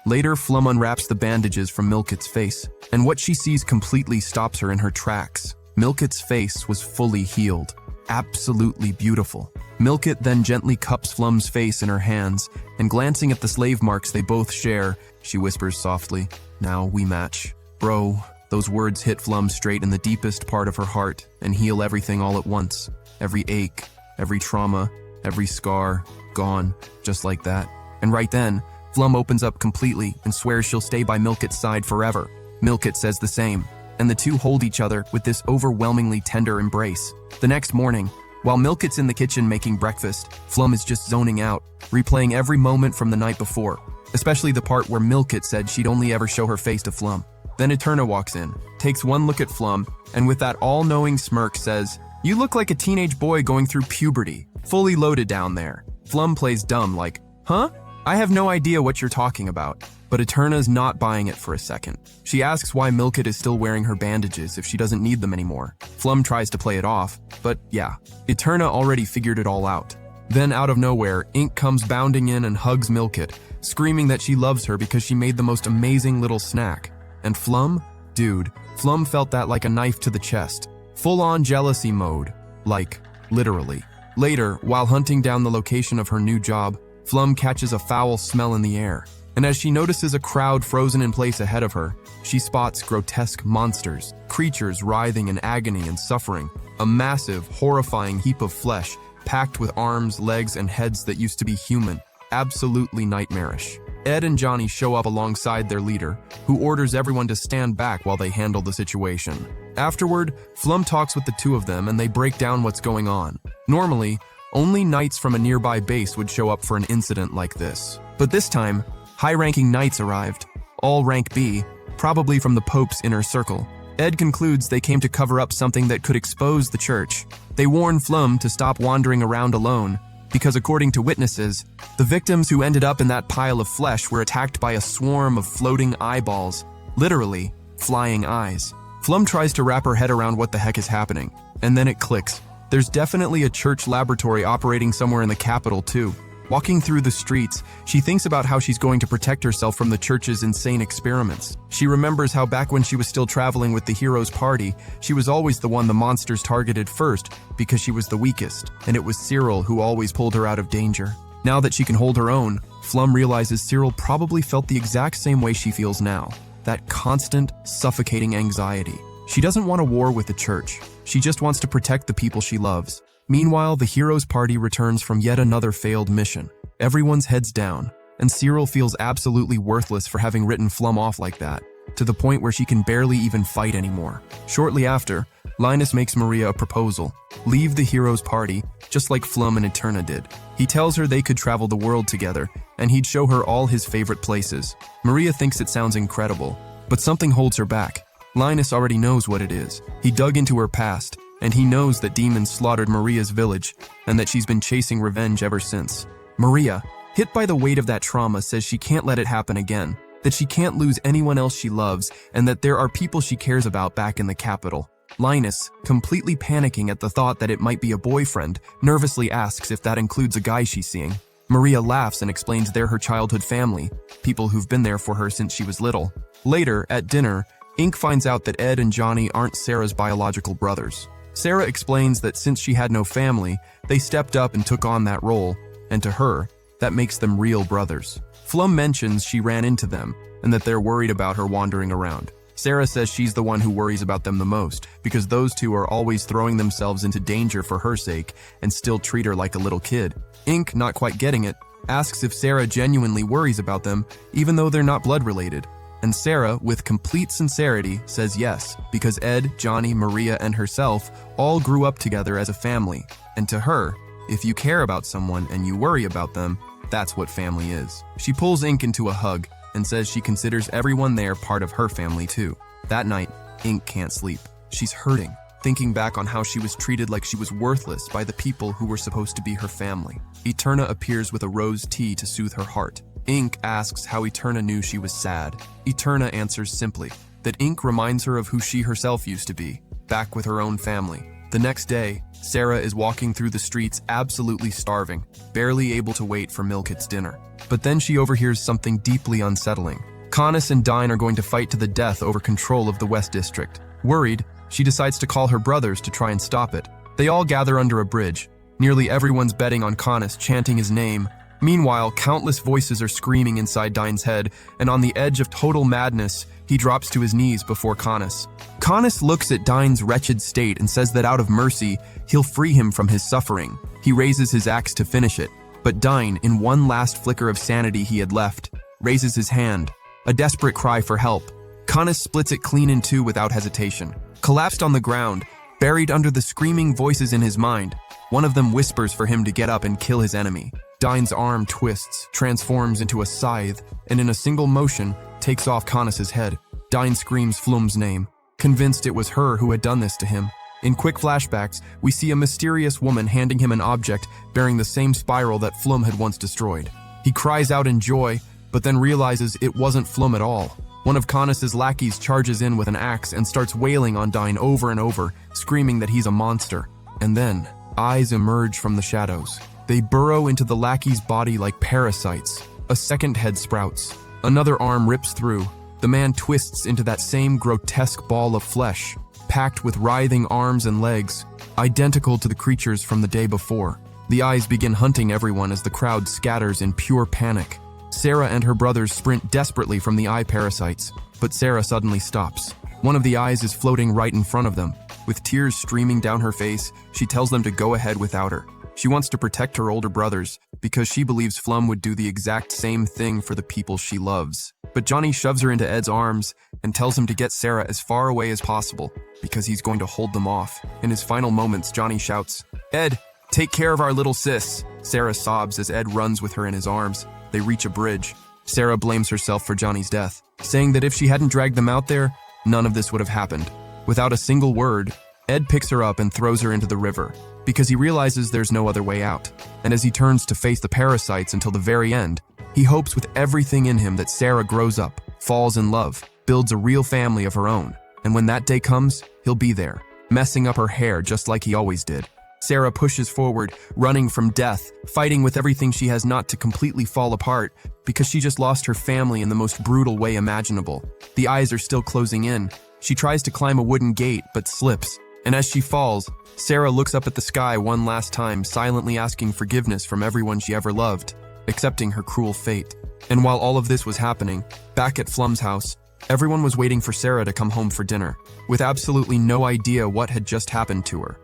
Later, Flum unwraps the bandages from Milket's face, and what she sees completely stops her in her tracks. Milket's face was fully healed. Absolutely beautiful. Milket then gently cups Flum's face in her hands, and glancing at the slave marks they both share, she whispers softly, "Now we match." Bro, those words hit Flum straight in the deepest part of her heart and heal everything all at once. Every ache, every trauma, every scar, gone, just like that. And right then, Flum opens up completely and swears she'll stay by Milket's side forever. Milket says the same, and the two hold each other with this overwhelmingly tender embrace. The next morning, while Milket's in the kitchen making breakfast, Flum is just zoning out, replaying every moment from the night before, especially the part where Milket said she'd only ever show her face to Flum. Then Eterna walks in, takes one look at Flum, and with that all-knowing smirk says, "You look like a teenage boy going through puberty, fully loaded down there." Flum plays dumb like, "Huh? I have no idea what you're talking about." But Eterna's not buying it for a second. She asks why Milket is still wearing her bandages if she doesn't need them anymore. Flum tries to play it off, but yeah, Eterna already figured it all out. Then out of nowhere, Ink comes bounding in and hugs Milket, screaming that she loves her because she made the most amazing little snack. And Flum? Dude, Flum felt that like a knife to the chest. Full-on jealousy mode. Like, literally. Later, while hunting down the location of her new job, Flum catches a foul smell in the air. And as she notices a crowd frozen in place ahead of her, she spots grotesque monsters, creatures writhing in agony and suffering, a massive, horrifying heap of flesh, packed with arms, legs, and heads that used to be human. Absolutely nightmarish. Ed and Johnny show up alongside their leader, who orders everyone to stand back while they handle the situation. Afterward, Flum talks with the two of them and they break down what's going on. Normally, only knights from a nearby base would show up for an incident like this. But this time, high-ranking knights arrived, all rank B, probably from the Pope's inner circle. Ed concludes they came to cover up something that could expose the church. They warn Flum to stop wandering around alone, because according to witnesses, the victims who ended up in that pile of flesh were attacked by a swarm of floating eyeballs, literally, flying eyes. Flum tries to wrap her head around what the heck is happening, and then it clicks. There's definitely a church laboratory operating somewhere in the capital too. Walking through the streets, she thinks about how she's going to protect herself from the church's insane experiments. She remembers how back when she was still traveling with the heroes' party, she was always the one the monsters targeted first because she was the weakest, and it was Cyril who always pulled her out of danger. Now that she can hold her own, Flum realizes Cyril probably felt the exact same way she feels now. That constant, suffocating anxiety. She doesn't want a war with the church. She just wants to protect the people she loves. Meanwhile, the heroes' party returns from yet another failed mission. Everyone's heads down, and Cyril feels absolutely worthless for having written Flum off like that, to the point where she can barely even fight anymore. Shortly after, Linus makes Maria a proposal. Leave the heroes' party, just like Flum and Eterna did. He tells her they could travel the world together, and he'd show her all his favorite places. Maria thinks it sounds incredible, but something holds her back. Linus already knows what it is. He dug into her past, and he knows that demons slaughtered Maria's village, and that she's been chasing revenge ever since. Maria, hit by the weight of that trauma, says she can't let it happen again, that she can't lose anyone else she loves, and that there are people she cares about back in the capital. Linus, completely panicking at the thought that it might be a boyfriend, nervously asks if that includes a guy she's seeing. Maria laughs and explains they're her childhood family, people who've been there for her since she was little. Later, at dinner, Ink finds out that Ed and Johnny aren't Sarah's biological brothers. Sarah explains that since she had no family, they stepped up and took on that role, and to her, that makes them real brothers. Flum mentions she ran into them, and that they're worried about her wandering around. Sarah says she's the one who worries about them the most, because those two are always throwing themselves into danger for her sake, and still treat her like a little kid. Ink, not quite getting it, asks if Sarah genuinely worries about them, even though they're not blood-related. And Sarah, with complete sincerity, says yes, because Ed, Johnny, Maria, and herself all grew up together as a family. And to her, if you care about someone and you worry about them, that's what family is. She pulls Ink into a hug and says she considers everyone there part of her family too. That night, Ink can't sleep. She's hurting. thinking back on how she was treated like she was worthless by the people who were supposed to be her family. Eterna appears with a rose tea to soothe her heart. Ink asks how Eterna knew she was sad. Eterna answers simply that Ink reminds her of who she herself used to be, back with her own family. The next day, Sarah is walking through the streets absolutely starving, barely able to wait for Milkit's dinner. But then she overhears something deeply unsettling. Connus and Dine are going to fight to the death over control of the West District. Worried, she decides to call her brothers to try and stop it. They all gather under a bridge. Nearly everyone's betting on Connus, chanting his name. Meanwhile, countless voices are screaming inside Dine's head, and on the edge of total madness, he drops to his knees before Connus. Connus looks at Dine's wretched state and says that out of mercy, he'll free him from his suffering. He raises his axe to finish it, but Dine, in one last flicker of sanity he had left, raises his hand. A desperate cry for help. Connus splits it clean in two without hesitation. Collapsed on the ground, buried under the screaming voices in his mind, one of them whispers for him to get up and kill his enemy. Dine's arm twists, transforms into a scythe, and in a single motion, takes off Connus's head. Dine screams Flum's name, convinced it was her who had done this to him. In quick flashbacks, we see a mysterious woman handing him an object bearing the same spiral that Flum had once destroyed. He cries out in joy, but then realizes it wasn't Flum at all. One of Connus's lackeys charges in with an axe and starts wailing on Dine over and over, screaming that he's a monster. And then, eyes emerge from the shadows. They burrow into the lackey's body like parasites. A second head sprouts. Another arm rips through. The man twists into that same grotesque ball of flesh, packed with writhing arms and legs, identical to the creatures from the day before. The eyes begin hunting everyone as the crowd scatters in pure panic. Sarah and her brothers sprint desperately from the eye parasites, but Sarah suddenly stops. One of the eyes is floating right in front of them. With tears streaming down her face, she tells them to go ahead without her. She wants to protect her older brothers because she believes Flum would do the exact same thing for the people she loves. But Johnny shoves her into Ed's arms and tells him to get Sarah as far away as possible because he's going to hold them off. In his final moments, Johnny shouts, "Ed, take care of our little sis." Sarah sobs as Ed runs with her in his arms. They reach a bridge. Sarah blames herself for Johnny's death, saying that if she hadn't dragged them out there, none of this would have happened. Without a single word, Ed picks her up and throws her into the river, because he realizes there's no other way out. And as he turns to face the parasites until the very end, he hopes with everything in him that Sarah grows up, falls in love, builds a real family of her own. And when that day comes, he'll be there, messing up her hair just like he always did. Sarah pushes forward, running from death, fighting with everything she has not to completely fall apart, because she just lost her family in the most brutal way imaginable. The eyes are still closing in. She tries to climb a wooden gate, but slips. And as she falls, Sarah looks up at the sky one last time, silently asking forgiveness from everyone she ever loved, accepting her cruel fate. And while all of this was happening, back at Flum's house, everyone was waiting for Sarah to come home for dinner, with absolutely no idea what had just happened to her.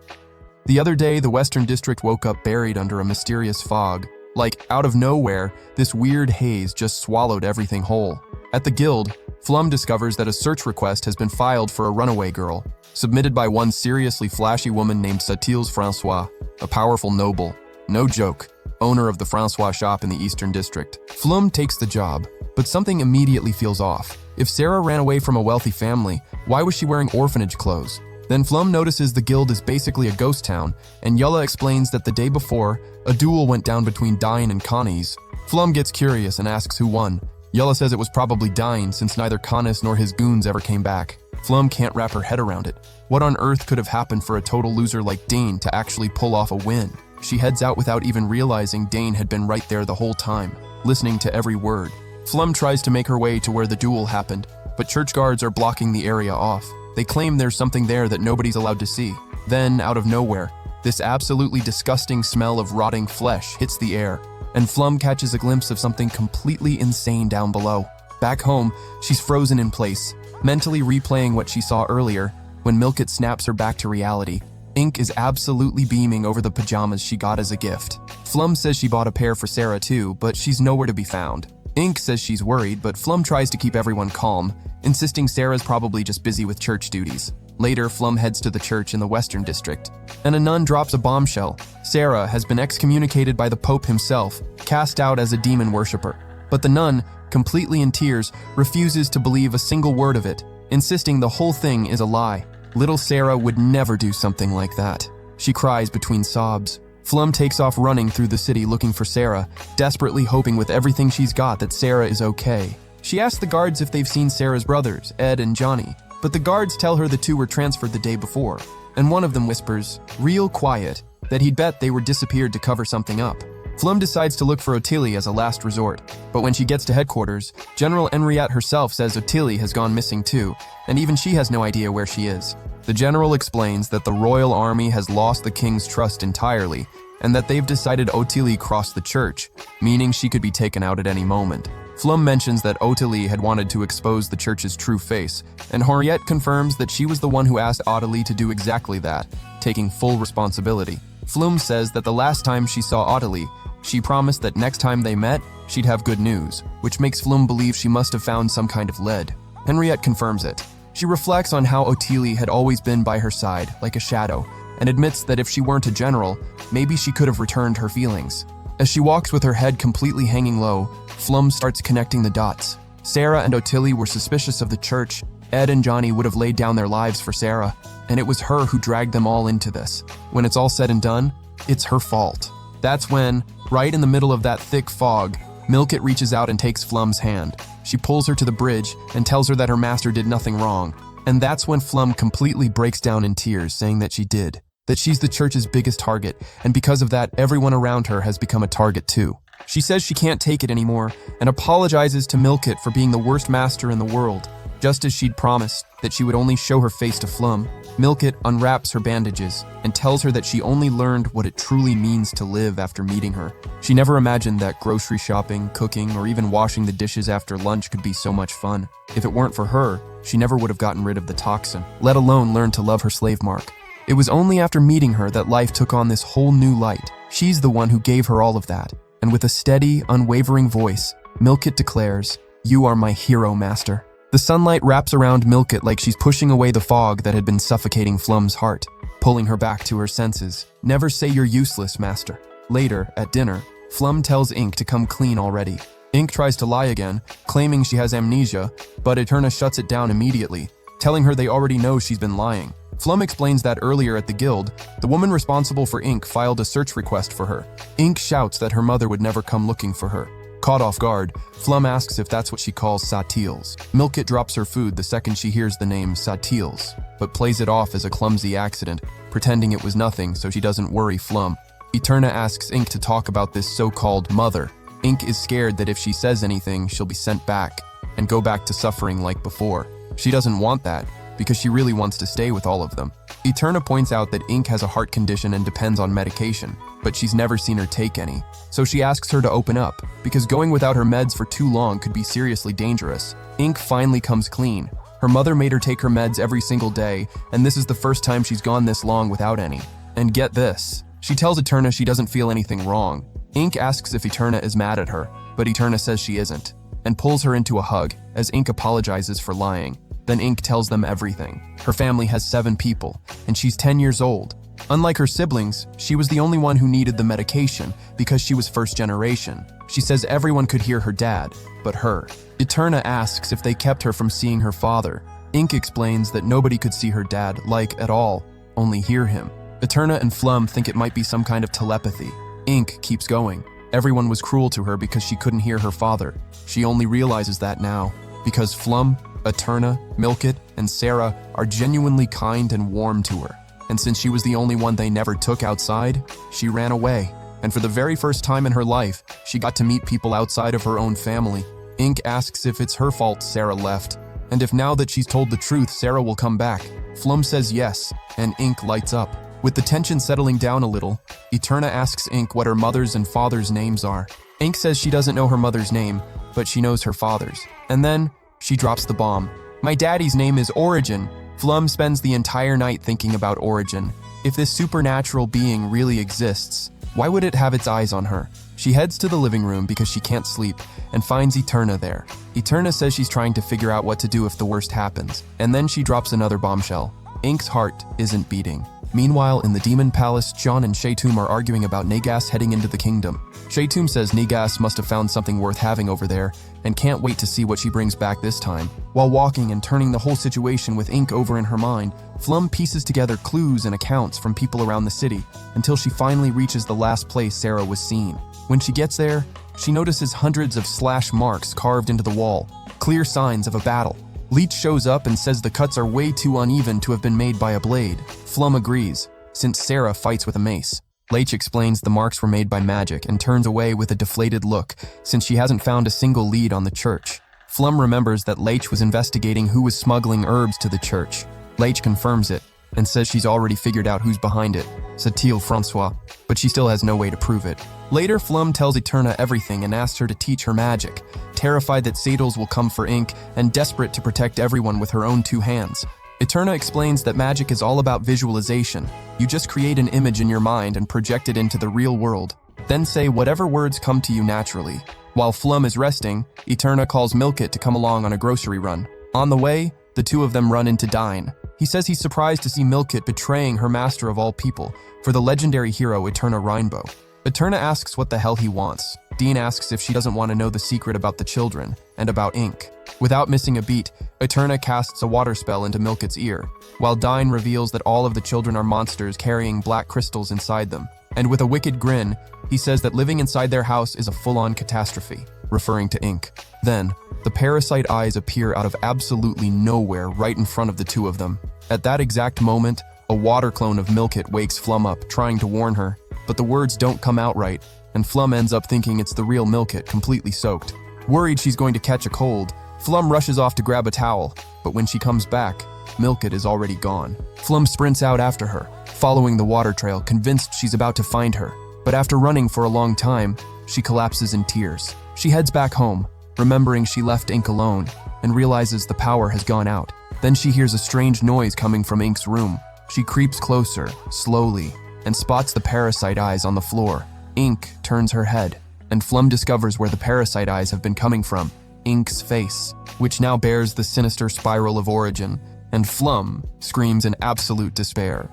The other day, the Western District woke up buried under a mysterious fog. Like, out of nowhere, this weird haze just swallowed everything whole. At the Guild, Flum discovers that a search request has been filed for a runaway girl, submitted by one seriously flashy woman named Satils Francois, a powerful noble, no joke, owner of the Francois shop in the Eastern District. Flum takes the job, but something immediately feels off. If Sarah ran away from a wealthy family, why was she wearing orphanage clothes? Then Flum notices the Guild is basically a ghost town, and Yulla explains that the day before, a duel went down between Dine and Connie's. Flum gets curious and asks who won. Yulla says it was probably Dine, since neither Connus nor his goons ever came back. Flum can't wrap her head around it. What on earth could have happened for a total loser like Dane to actually pull off a win? She heads out without even realizing Dane had been right there the whole time, listening to every word. Flum tries to make her way to where the duel happened, but church guards are blocking the area off. They claim there's something there that nobody's allowed to see. Then, out of nowhere, this absolutely disgusting smell of rotting flesh hits the air, and Flum catches a glimpse of something completely insane down below. Back home, she's frozen in place, mentally replaying what she saw earlier when Milkit snaps her back to reality. Ink is absolutely beaming over the pajamas she got as a gift. Flum says she bought a pair for Sarah too, but she's nowhere to be found. Ink says she's worried, but Flum tries to keep everyone calm, insisting Sarah's probably just busy with church duties. Later, Flum heads to the church in the Western District, and a nun drops a bombshell. Sarah has been excommunicated by the Pope himself, cast out as a demon worshiper. But the nun, completely in tears, refuses to believe a single word of it, insisting the whole thing is a lie. Little Sarah would never do something like that. She cries between sobs. Flum takes off running through the city looking for Sarah, desperately hoping with everything she's got that Sarah is okay. She asks the guards if they've seen Sarah's brothers, Ed and Johnny, but the guards tell her the two were transferred the day before, and one of them whispers, real quiet, that he'd bet they were disappeared to cover something up. Flum decides to look for Ottilie as a last resort, but when she gets to headquarters, General Henriette herself says Ottilie has gone missing too, and even she has no idea where she is. The general explains that the royal army has lost the king's trust entirely, and that they've decided Ottilie crossed the church, meaning she could be taken out at any moment. Flum mentions that Ottilie had wanted to expose the church's true face, and Henriette confirms that she was the one who asked Ottilie to do exactly that, taking full responsibility. Flum says that the last time she saw Ottilie, she promised that next time they met, she'd have good news, which makes Flum believe she must have found some kind of lead. Henriette confirms it. She reflects on how Ottilie had always been by her side, like a shadow, and admits that if she weren't a general, maybe she could have returned her feelings. As she walks with her head completely hanging low, Flum starts connecting the dots. Sarah and Ottilie were suspicious of the church. Ed and Johnny would have laid down their lives for Sarah, and it was her who dragged them all into this. When it's all said and done, it's her fault. That's when, right in the middle of that thick fog, Milkit reaches out and takes Flum's hand. She pulls her to the bridge and tells her that her master did nothing wrong. And that's when Flum completely breaks down in tears, saying that she did. That she's the church's biggest target, and because of that, everyone around her has become a target too. She says she can't take it anymore, and apologizes to Milkit for being the worst master in the world. Just as she'd promised that she would only show her face to Flum, Milkit unwraps her bandages and tells her that she only learned what it truly means to live after meeting her. She never imagined that grocery shopping, cooking, or even washing the dishes after lunch could be so much fun. If it weren't for her, she never would have gotten rid of the toxin, let alone learn to love her slave mark. It was only after meeting her that life took on this whole new light. She's the one who gave her all of that. And with a steady, unwavering voice, Milkit declares, "You are my hero, master." The sunlight wraps around Milkit like she's pushing away the fog that had been suffocating Flum's heart, pulling her back to her senses. Never say you're useless, master. Later, at dinner, Flum tells Ink to come clean already. Ink tries to lie again, claiming she has amnesia, but Eterna shuts it down immediately, telling her they already know she's been lying. Flum explains that earlier at the guild, the woman responsible for Ink filed a search request for her. Ink shouts that her mother would never come looking for her. Caught off guard, Flum asks if that's what she calls Satils. Milkit drops her food the second she hears the name Satils, but plays it off as a clumsy accident, pretending it was nothing so she doesn't worry Flum. Eterna asks Ink to talk about this so-called mother. Ink is scared that if she says anything, she'll be sent back, and go back to suffering like before. She doesn't want that, because she really wants to stay with all of them. Eterna points out that Ink has a heart condition and depends on medication, but she's never seen her take any. So she asks her to open up, because going without her meds for too long could be seriously dangerous. Ink finally comes clean. Her mother made her take her meds every single day, and this is the first time she's gone this long without any. And get this, she tells Eterna she doesn't feel anything wrong. Ink asks if Eterna is mad at her, but Eterna says she isn't, and pulls her into a hug, as Ink apologizes for lying. Then Ink tells them everything. Her family has 7 people, and she's 10 years old. Unlike her siblings, she was the only one who needed the medication because she was first generation. She says everyone could hear her dad, but her. Eterna asks if they kept her from seeing her father. Ink explains that nobody could see her dad, at all, only hear him. Eterna and Flum think it might be some kind of telepathy. Ink keeps going. Everyone was cruel to her because she couldn't hear her father. She only realizes that now, because Flum, Eterna, Milkit, and Sarah are genuinely kind and warm to her. And since she was the only one they never took outside, she ran away. And for the very first time in her life, she got to meet people outside of her own family. Ink asks if it's her fault Sarah left, and if now that she's told the truth, Sarah will come back. Flum says yes, and Ink lights up. With the tension settling down a little, Eterna asks Ink what her mother's and father's names are. Ink says she doesn't know her mother's name, but she knows her father's. And then, she drops the bomb. My daddy's name is Origin. Flum spends the entire night thinking about Origin. If this supernatural being really exists, why would it have its eyes on her? She heads to the living room because she can't sleep and finds Eterna there. Eterna says she's trying to figure out what to do if the worst happens, and then she drops another bombshell. Ink's heart isn't beating. Meanwhile, in the Demon Palace, John and Shaytum are arguing about Nagas heading into the kingdom. Shaytum says Nagas must have found something worth having over there and can't wait to see what she brings back this time. While walking and turning the whole situation with ink over in her mind, Flum pieces together clues and accounts from people around the city until she finally reaches the last place Sarah was seen. When she gets there, she notices hundreds of slash marks carved into the wall, clear signs of a battle. Leech shows up and says the cuts are way too uneven to have been made by a blade. Flum agrees, since Sarah fights with a mace. Leech explains the marks were made by magic and turns away with a deflated look since she hasn't found a single lead on the church. Flum remembers that Leech was investigating who was smuggling herbs to the church. Leech confirms it and says she's already figured out who's behind it, Satil Francois, but she still has no way to prove it. Later, Flum tells Eterna everything and asks her to teach her magic, terrified that Sadles will come for ink and desperate to protect everyone with her own two hands. Eterna explains that magic is all about visualization. You just create an image in your mind and project it into the real world. Then say whatever words come to you naturally. While Flum is resting, Eterna calls Milkit to come along on a grocery run. On the way, the two of them run into Dine. He says he's surprised to see Milkit betraying her master of all people for the legendary hero Eterna Rainbow. Eterna asks what the hell he wants. Dean asks if she doesn't want to know the secret about the children and about ink. Without missing a beat, Eterna casts a water spell into Milkit's ear, while Dine reveals that all of the children are monsters carrying black crystals inside them. And with a wicked grin, he says that living inside their house is a full-on catastrophe, referring to ink. Then, the parasite eyes appear out of absolutely nowhere right in front of the two of them. At that exact moment, a water clone of Milkit wakes Flum up, trying to warn her, but the words don't come out right, and Flum ends up thinking it's the real Milkit, completely soaked. Worried she's going to catch a cold, Flum rushes off to grab a towel, but when she comes back, Milkit is already gone. Flum sprints out after her, following the water trail, convinced she's about to find her. But after running for a long time, she collapses in tears. She heads back home, remembering she left Ink alone, and realizes the power has gone out. Then she hears a strange noise coming from Ink's room. She creeps closer, slowly, and spots the parasite eyes on the floor. Ink turns her head, and Flum discovers where the parasite eyes have been coming from, Ink's face, which now bears the sinister spiral of origin, and Flum screams in absolute despair.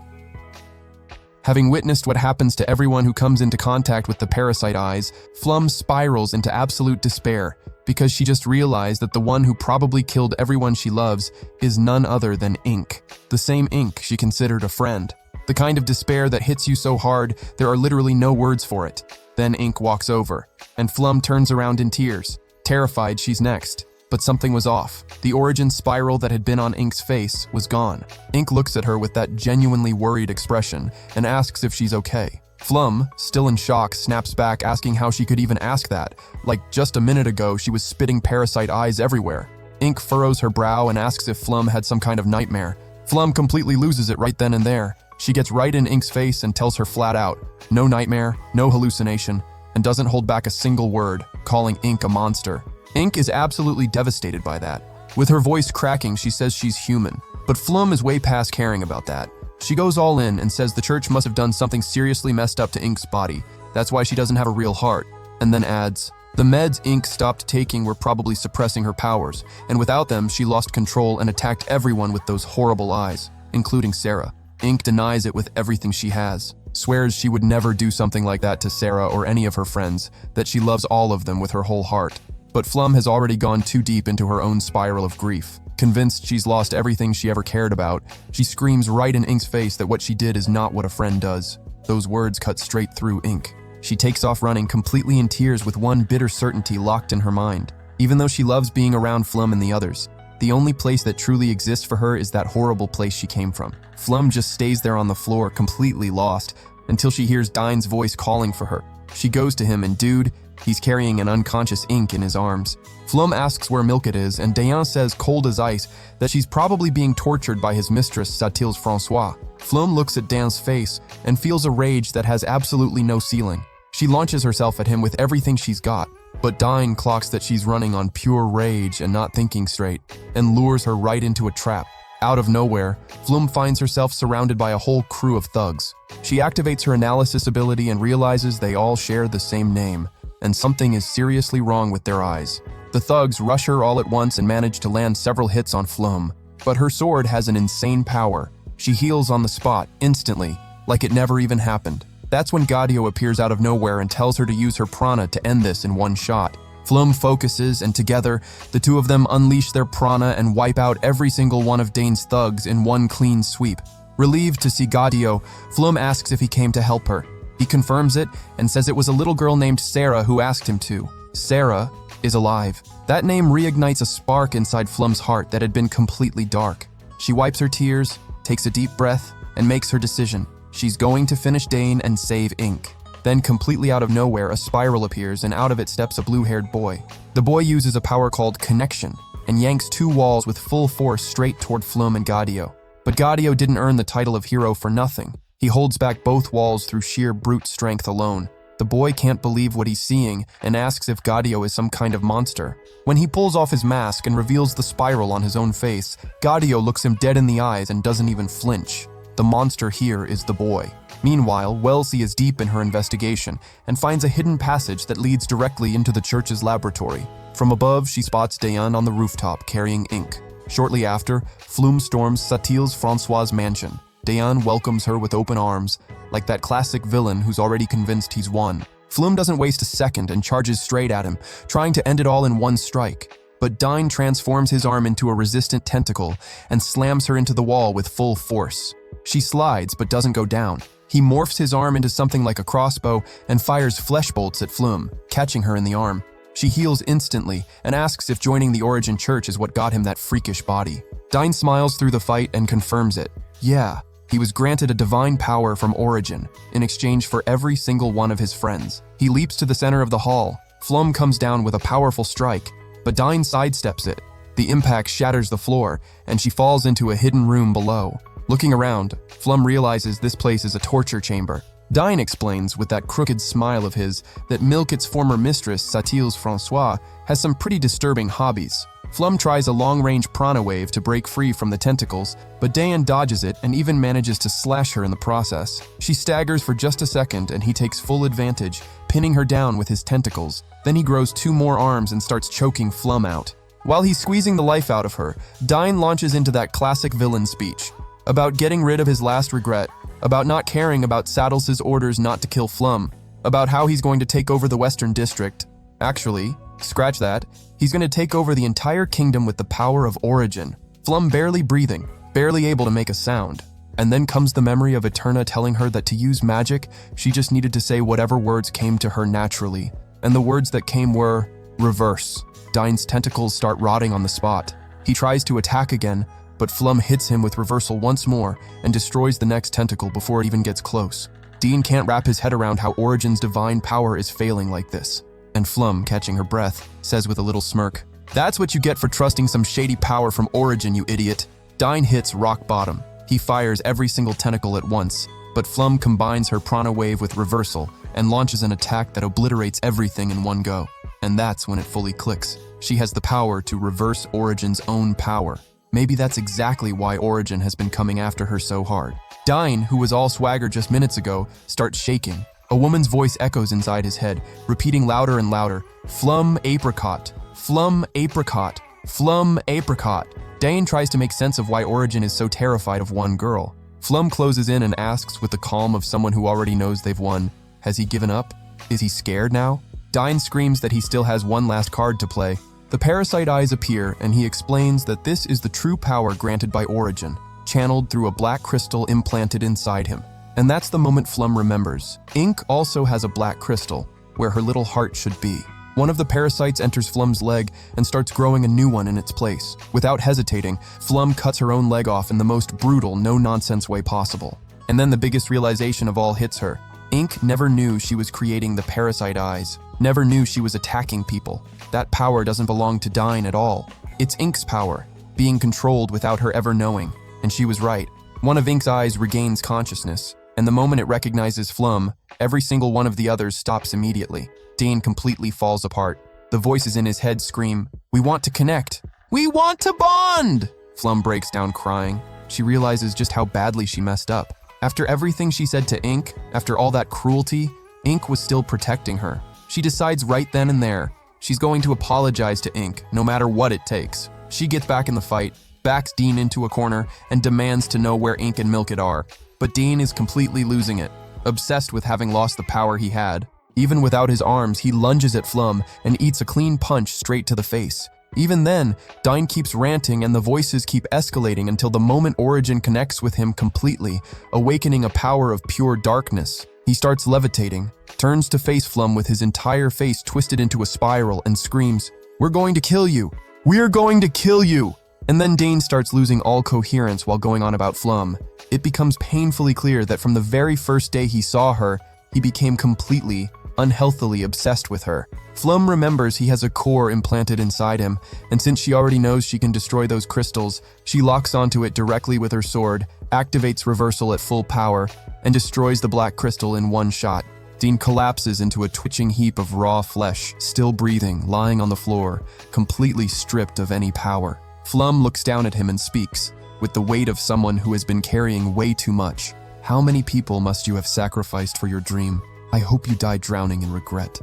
Having witnessed what happens to everyone who comes into contact with the parasite eyes, Flum spirals into absolute despair because she just realized that the one who probably killed everyone she loves is none other than Ink, the same Ink she considered a friend. The kind of despair that hits you so hard there are literally no words for it. Then Ink walks over, and Flum turns around in tears, terrified she's next. But something was off. The origin spiral that had been on Ink's face was gone. Ink looks at her with that genuinely worried expression and asks if she's okay. Flum, still in shock, snaps back asking how she could even ask that, like just a minute ago she was spitting parasite eyes everywhere. Ink furrows her brow and asks if Flum had some kind of nightmare. Flum completely loses it right then and there. She gets right in Ink's face and tells her flat out, no nightmare, no hallucination, and doesn't hold back a single word, calling Ink a monster. Ink is absolutely devastated by that. With her voice cracking, she says she's human, but Flum is way past caring about that. She goes all in and says the church must have done something seriously messed up to Ink's body. That's why she doesn't have a real heart, and then adds, the meds Ink stopped taking were probably suppressing her powers, and without them, she lost control and attacked everyone with those horrible eyes, including Sarah. Ink denies it with everything she has, swears she would never do something like that to Sarah or any of her friends, that she loves all of them with her whole heart. But Flum has already gone too deep into her own spiral of grief. Convinced she's lost everything she ever cared about, she screams right in Ink's face that what she did is not what a friend does. Those words cut straight through Ink. She takes off running, completely in tears with one bitter certainty locked in her mind. Even though she loves being around Flum and the others, the only place that truly exists for her is that horrible place she came from. Flum just stays there on the floor, completely lost, until she hears Dine's voice calling for her. She goes to him and dude, he's carrying an unconscious Ink in his arms. Flum asks where Milkit is, and Dayan says cold as ice that she's probably being tortured by his mistress, Satil's Francois. Flum looks at Dan's face and feels a rage that has absolutely no ceiling. She launches herself at him with everything she's got, but Dine clocks that she's running on pure rage and not thinking straight, and lures her right into a trap. Out of nowhere, Flum finds herself surrounded by a whole crew of thugs. She activates her analysis ability and realizes they all share the same name, and something is seriously wrong with their eyes. The thugs rush her all at once and manage to land several hits on Flum, but her sword has an insane power, She heals on the spot, instantly, like it never even happened. That's when Gaudio appears out of nowhere and tells her to use her prana to end this in one shot. Flum focuses, and together, the two of them unleash their prana and wipe out every single one of Dane's thugs in one clean sweep. Relieved to see Gaudio, Flum asks if he came to help her. He confirms it and says it was a little girl named Sarah who asked him to. Sarah is alive. That name reignites a spark inside Flum's heart that had been completely dark. She wipes her tears, takes a deep breath, and makes her decision. She's going to finish Dane and save Ink. Then, completely out of nowhere, a spiral appears and out of it steps a blue-haired boy. The boy uses a power called Connection and yanks two walls with full force straight toward Flum and Gaudio. But Gaudio didn't earn the title of hero for nothing. He holds back both walls through sheer brute strength alone. The boy can't believe what he's seeing and asks if Gaudio is some kind of monster. When he pulls off his mask and reveals the spiral on his own face, Gaudio looks him dead in the eyes and doesn't even flinch. The monster here is the boy. Meanwhile, Wellesley is deep in her investigation and finds a hidden passage that leads directly into the church's laboratory. From above, she spots Dayan on the rooftop carrying Ink. Shortly after, Flum storms Satil's Francois' mansion. Dayan welcomes her with open arms, like that classic villain who's already convinced he's won. Flum doesn't waste a second and charges straight at him, trying to end it all in one strike. But Dine transforms his arm into a resistant tentacle and slams her into the wall with full force. She slides but doesn't go down. He morphs his arm into something like a crossbow and fires flesh bolts at Flum, catching her in the arm. She heals instantly and asks if joining the Origin Church is what got him that freakish body. Dine smiles through the fight and confirms it. Yeah, he was granted a divine power from Origin in exchange for every single one of his friends. He leaps to the center of the hall. Flum comes down with a powerful strike, but Dine sidesteps it. The impact shatters the floor, and she falls into a hidden room below. Looking around, Flum realizes this place is a torture chamber. Dine explains, with that crooked smile of his, that Milket's former mistress, Satil's Francois, has some pretty disturbing hobbies. Flum tries a long-range prana wave to break free from the tentacles, but Dayan dodges it and even manages to slash her in the process. She staggers for just a second and he takes full advantage, pinning her down with his tentacles. Then he grows two more arms and starts choking Flum out. While he's squeezing the life out of her, Dine launches into that classic villain speech about getting rid of his last regret, about not caring about Saddles' orders not to kill Flum, about how he's going to take over the Western District. Actually, scratch that, he's going to take over the entire kingdom with the power of Origin. Flum barely breathing, barely able to make a sound. And then comes the memory of Eterna telling her that to use magic, she just needed to say whatever words came to her naturally. And the words that came were, reverse. Dine's tentacles start rotting on the spot. He tries to attack again, but Flum hits him with reversal once more and destroys the next tentacle before it even gets close. Dean can't wrap his head around how Origin's divine power is failing like this. And Flum, catching her breath, says with a little smirk, "That's what you get for trusting some shady power from Origin, you idiot." Dine hits rock bottom. He fires every single tentacle at once, but Flum combines her prana wave with reversal and launches an attack that obliterates everything in one go. And that's when it fully clicks. She has the power to reverse Origin's own power. Maybe that's exactly why Origin has been coming after her so hard. Dine, who was all swagger just minutes ago, starts shaking. A woman's voice echoes inside his head, repeating louder and louder, "Flum apricot, Flum apricot, Flum apricot." Dane tries to make sense of why Origin is so terrified of one girl. Flum closes in and asks with the calm of someone who already knows they've won, has he given up? Is he scared now? Dine screams that he still has one last card to play. The parasite eyes appear, and he explains that this is the true power granted by Origin, channeled through a black crystal implanted inside him. And that's the moment Flum remembers. Ink also has a black crystal, where her little heart should be. One of the parasites enters Flum's leg and starts growing a new one in its place. Without hesitating, Flum cuts her own leg off in the most brutal, no-nonsense way possible. And then the biggest realization of all hits her. Ink never knew she was creating the parasite eyes, never knew she was attacking people. That power doesn't belong to Dine at all. It's Ink's power, being controlled without her ever knowing. And she was right. One of Ink's eyes regains consciousness, and the moment it recognizes Flum, every single one of the others stops immediately. Dane completely falls apart. The voices in his head scream, "We want to connect. We want to bond!" Flum breaks down crying. She realizes just how badly she messed up. After everything she said to Ink, after all that cruelty, Ink was still protecting her. She decides right then and there, she's going to apologize to Ink, no matter what it takes. She gets back in the fight, backs Dean into a corner, and demands to know where Ink and Milkit are. But Dean is completely losing it, obsessed with having lost the power he had. Even without his arms, he lunges at Flum and eats a clean punch straight to the face. Even then, Dean keeps ranting and the voices keep escalating until the moment Origin connects with him completely, awakening a power of pure darkness. He starts levitating, turns to face Flum with his entire face twisted into a spiral and screams, "We're going to kill you! We're going to kill you!" And then Dane starts losing all coherence while going on about Flum. It becomes painfully clear that from the very first day he saw her, he became completely, unhealthily obsessed with her. Flum remembers he has a core implanted inside him, and since she already knows she can destroy those crystals, she locks onto it directly with her sword, activates reversal at full power, and destroys the black crystal in one shot. Dean collapses into a twitching heap of raw flesh, still breathing, lying on the floor, completely stripped of any power. Flum looks down at him and speaks, with the weight of someone who has been carrying way too much. "How many people must you have sacrificed for your dream? I hope you die drowning in regret."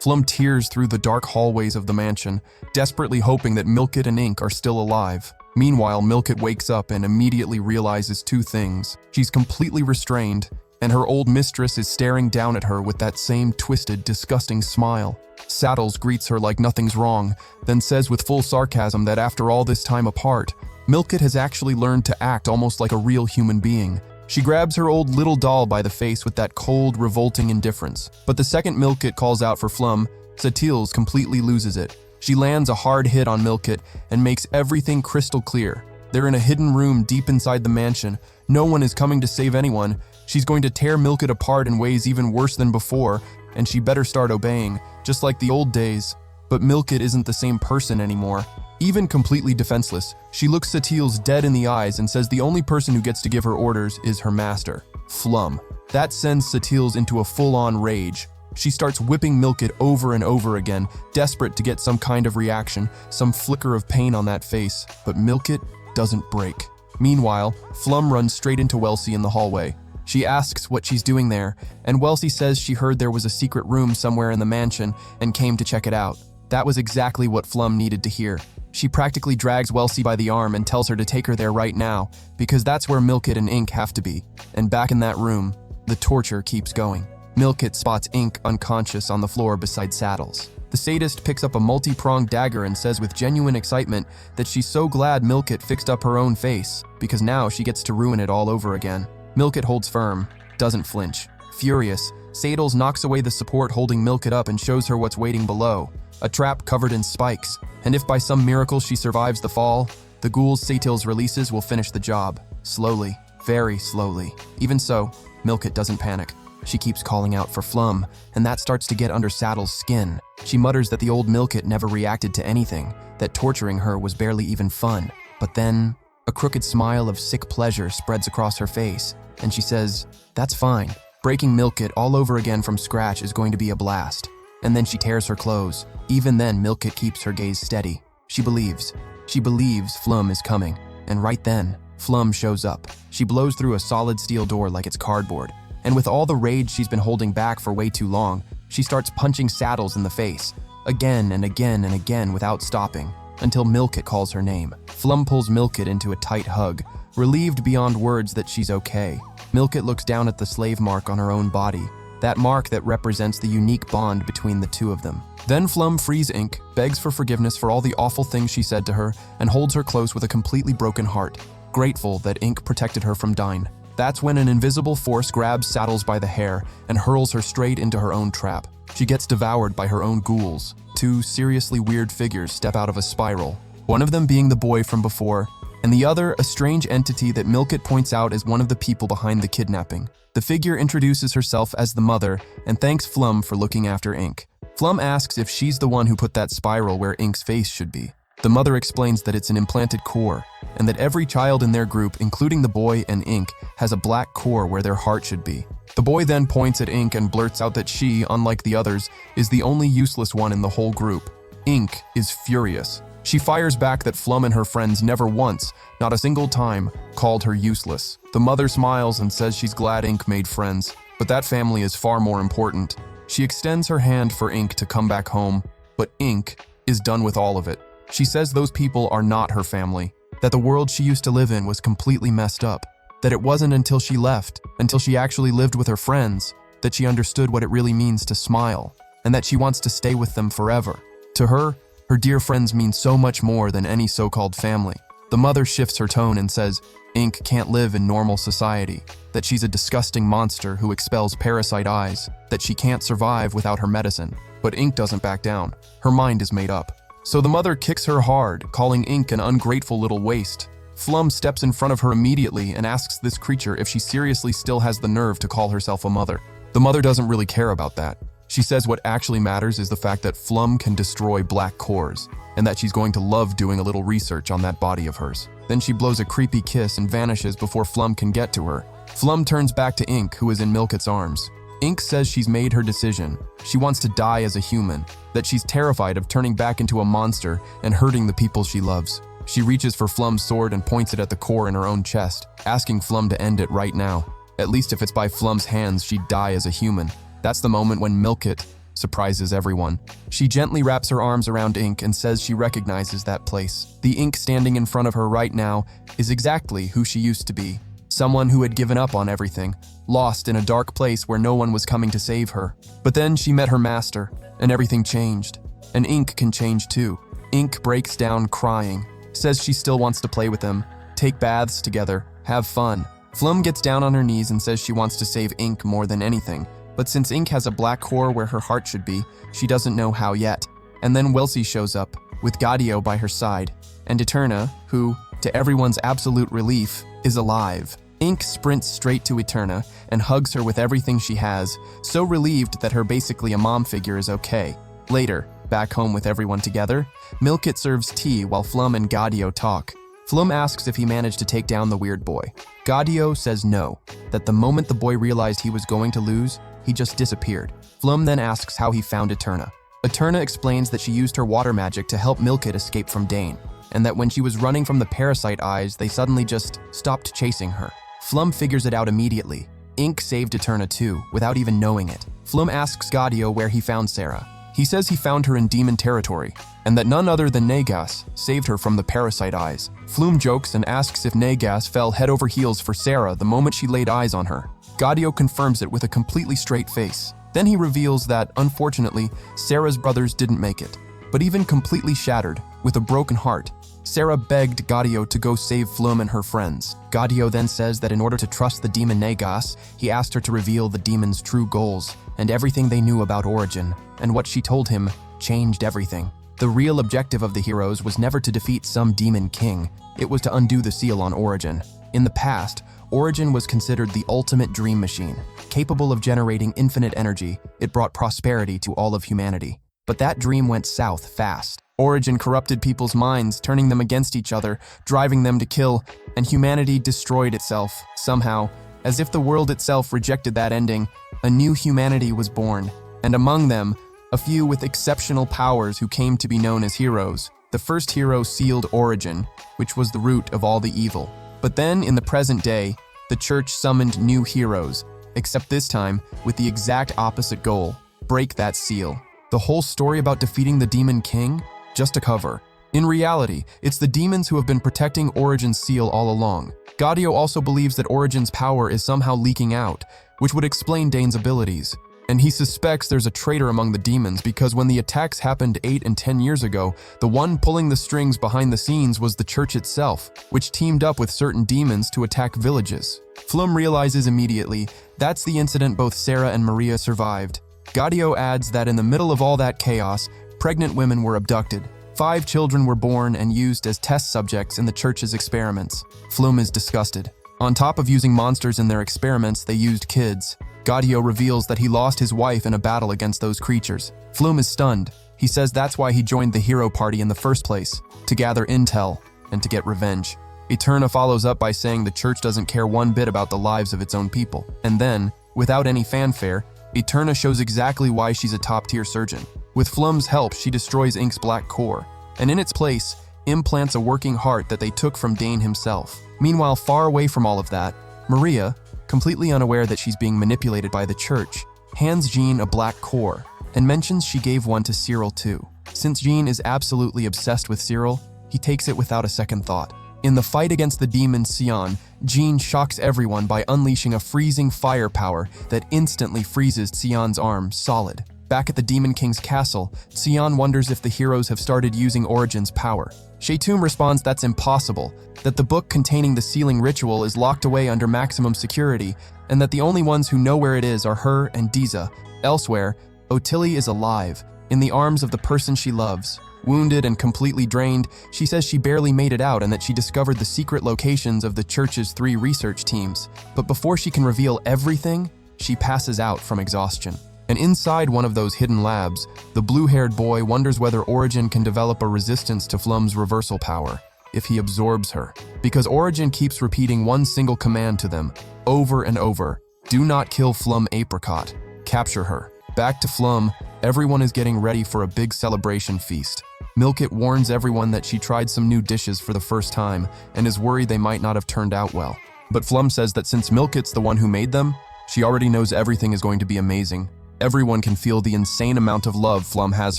Flum tears through the dark hallways of the mansion, desperately hoping that Milkit and Ink are still alive. Meanwhile, Milkit wakes up and immediately realizes two things. She's completely restrained, and her old mistress is staring down at her with that same twisted, disgusting smile. Saddles greets her like nothing's wrong, then says with full sarcasm that after all this time apart, Milkit has actually learned to act almost like a real human being. She grabs her old little doll by the face with that cold, revolting indifference. But the second Milkit calls out for Flum, Satils completely loses it. She lands a hard hit on Milkit and makes everything crystal clear. They're in a hidden room deep inside the mansion. No one is coming to save anyone. She's going to tear Milkit apart in ways even worse than before, and she better start obeying, just like the old days. But Milkit isn't the same person anymore. Even completely defenseless, she looks Satils dead in the eyes and says the only person who gets to give her orders is her master, Flum. That sends Satils into a full-on rage. She starts whipping Milkit over and over again, desperate to get some kind of reaction, some flicker of pain on that face, but Milkit doesn't break. Meanwhile, Flum runs straight into Welsie in the hallway. She asks what she's doing there, and Welsie says she heard there was a secret room somewhere in the mansion and came to check it out. That was exactly what Flum needed to hear. She practically drags Welsie by the arm and tells her to take her there right now, because that's where Milkit and Ink have to be. And back in that room, the torture keeps going. Milkit spots Ink unconscious on the floor beside Saddles. The sadist picks up a multi-pronged dagger and says with genuine excitement that she's so glad Milkit fixed up her own face, because now she gets to ruin it all over again. Milkit holds firm, doesn't flinch. Furious, Saddles knocks away the support holding Milkit up and shows her what's waiting below. A trap covered in spikes, and if by some miracle she survives the fall, the ghouls Satils releases will finish the job. Slowly, very slowly. Even so, Milkit doesn't panic. She keeps calling out for Flum, and that starts to get under Saddle's skin. She mutters that the old Milkit never reacted to anything, that torturing her was barely even fun. But then, a crooked smile of sick pleasure spreads across her face, and she says, "That's fine. Breaking Milkit all over again from scratch is going to be a blast." And then she tears her clothes. Even then, Milkit keeps her gaze steady. She believes Flum is coming. And right then, Flum shows up. She blows through a solid steel door like it's cardboard. And with all the rage she's been holding back for way too long, she starts punching Saddles in the face, again and again and again without stopping, until Milkit calls her name. Flum pulls Milkit into a tight hug, relieved beyond words that she's okay. Milkit looks down at the slave mark on her own body, that mark that represents the unique bond between the two of them. Then Flum frees Ink, begs for forgiveness for all the awful things she said to her, and holds her close with a completely broken heart, grateful that Ink protected her from Dine. That's when an invisible force grabs Saddles by the hair and hurls her straight into her own trap. She gets devoured by her own ghouls. Two seriously weird figures step out of a spiral, one of them being the boy from before, and the other a strange entity that Milkit points out as one of the people behind the kidnapping. The figure introduces herself as the mother and thanks Flum for looking after Ink. Flum asks if she's the one who put that spiral where Ink's face should be. The mother explains that it's an implanted core, and that every child in their group, including the boy and Ink, has a black core where their heart should be. The boy then points at Ink and blurts out that she, unlike the others, is the only useless one in the whole group. Ink is furious. She fires back that Flum and her friends never once, not a single time, called her useless. The mother smiles and says she's glad Ink made friends, but that family is far more important. She extends her hand for Ink to come back home, but Ink is done with all of it. She says those people are not her family, that the world she used to live in was completely messed up, that it wasn't until she left, until she actually lived with her friends, that she understood what it really means to smile, and that she wants to stay with them forever. To her, her dear friends mean so much more than any so-called family. The mother shifts her tone and says Ink can't live in normal society, that she's a disgusting monster who expels parasite eyes, that she can't survive without her medicine. But Ink doesn't back down. Her mind is made up. So the mother kicks her hard, calling Ink an ungrateful little waste. Flum steps in front of her immediately and asks this creature if she seriously still has the nerve to call herself a mother. The mother doesn't really care about that. She says what actually matters is the fact that Flum can destroy black cores, and that she's going to love doing a little research on that body of hers. Then she blows a creepy kiss and vanishes before Flum can get to her. Flum turns back to Ink, who is in Milket's arms. Ink says she's made her decision. She wants to die as a human, that she's terrified of turning back into a monster and hurting the people she loves. She reaches for Flum's sword and points it at the core in her own chest, asking Flum to end it right now. At least if it's by Flum's hands, she'd die as a human. That's the moment when Milket surprises everyone. She gently wraps her arms around Ink and says she recognizes that place. The Ink standing in front of her right now is exactly who she used to be. Someone who had given up on everything, lost in a dark place where no one was coming to save her. But then she met her master, and everything changed. And Ink can change too. Ink breaks down crying, says she still wants to play with them, take baths together, have fun. Flum gets down on her knees and says she wants to save Ink more than anything. But since Ink has a black core where her heart should be, she doesn't know how yet. And then Welsie shows up, with Gaudio by her side, and Eterna, who, to everyone's absolute relief, is alive. Ink sprints straight to Eterna and hugs her with everything she has, so relieved that her basically a mom figure is okay. Later, back home with everyone together, Milket serves tea while Flum and Gaudio talk. Flum asks if he managed to take down the weird boy. Gaudio says no, that the moment the boy realized he was going to lose, he just disappeared. Flum then asks how he found Eterna. Eterna explains that she used her water magic to help Milket escape from Dane, and that when she was running from the parasite eyes, they suddenly just stopped chasing her. Flum figures it out immediately. Ink saved Eterna too, without even knowing it. Flum asks Gaudio where he found Sarah. He says he found her in demon territory, and that none other than Nagas saved her from the parasite eyes. Flum jokes and asks if Nagas fell head over heels for Sarah the moment she laid eyes on her. Gaudio confirms it with a completely straight face. Then he reveals that, unfortunately, Sarah's brothers didn't make it. But even completely shattered, with a broken heart, Sarah begged Gaudio to go save Flum and her friends. Gaudio then says that in order to trust the demon Nagas, he asked her to reveal the demon's true goals and everything they knew about Origin, and what she told him changed everything. The real objective of the heroes was never to defeat some demon king, it was to undo the seal on Origin. In the past, Origin was considered the ultimate dream machine. Capable of generating infinite energy, it brought prosperity to all of humanity. But that dream went south fast. Origin corrupted people's minds, turning them against each other, driving them to kill, and humanity destroyed itself. Somehow, as if the world itself rejected that ending, a new humanity was born, and among them, a few with exceptional powers who came to be known as heroes. The first hero sealed Origin, which was the root of all the evil. But then, in the present day, the church summoned new heroes, except this time with the exact opposite goal: break that seal. The whole story about defeating the Demon King? Just a cover. In reality, it's the demons who have been protecting Origin's seal all along. Gaudio also believes that Origin's power is somehow leaking out, which would explain Dane's abilities. And he suspects there's a traitor among the demons because when the attacks happened 8 and 10 years ago, the one pulling the strings behind the scenes was the church itself, which teamed up with certain demons to attack villages. Flum realizes immediately that's the incident both Sarah and Maria survived. Gaudio adds that in the middle of all that chaos, pregnant women were abducted. 5 children were born and used as test subjects in the church's experiments. Flum is disgusted. On top of using monsters in their experiments, they used kids. Gaudio reveals that he lost his wife in a battle against those creatures. Flum is stunned. He says that's why he joined the hero party in the first place, to gather intel and to get revenge. Eterna follows up by saying the church doesn't care one bit about the lives of its own people. And then, without any fanfare, Eterna shows exactly why she's a top-tier surgeon. With Flum's help, she destroys Ink's black core, and in its place, implants a working heart that they took from Dane himself. Meanwhile, far away from all of that, Maria, completely unaware that she's being manipulated by the church, hands Jean a black core and mentions she gave one to Cyril too. Since Jean is absolutely obsessed with Cyril, he takes it without a second thought. In the fight against the demon Sion, Jean shocks everyone by unleashing a freezing firepower that instantly freezes Sion's arm solid. Back at the Demon King's castle, Sion wonders if the heroes have started using Origen's power. Shaytum responds that's impossible, that the book containing the sealing ritual is locked away under maximum security, and that the only ones who know where it is are her and Diza. Elsewhere, Ottilie is alive, in the arms of the person she loves. Wounded and completely drained, she says she barely made it out and that she discovered the secret locations of the church's 3 research teams. But before she can reveal everything, she passes out from exhaustion. And inside one of those hidden labs, the blue-haired boy wonders whether Origen can develop a resistance to Flum's reversal power if he absorbs her. Because Origen keeps repeating one single command to them, over and over: do not kill Flum Apricot, capture her. Back to Flum, everyone is getting ready for a big celebration feast. Milkit warns everyone that she tried some new dishes for the first time and is worried they might not have turned out well. But Flum says that since Milkit's the one who made them, she already knows everything is going to be amazing. Everyone can feel the insane amount of love Flum has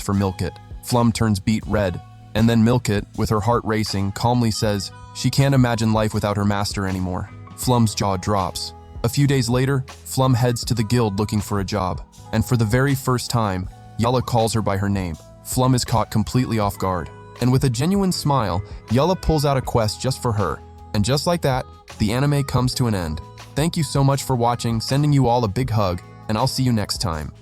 for Milkit. Flum turns beet red, and then Milkit, with her heart racing, calmly says she can't imagine life without her master anymore. Flum's jaw drops. A few days later, Flum heads to the guild looking for a job, and for the very first time, Yulla calls her by her name. Flum is caught completely off guard, and with a genuine smile, Yulla pulls out a quest just for her. And just like that, the anime comes to an end. Thank you so much for watching, sending you all a big hug, and I'll see you next time.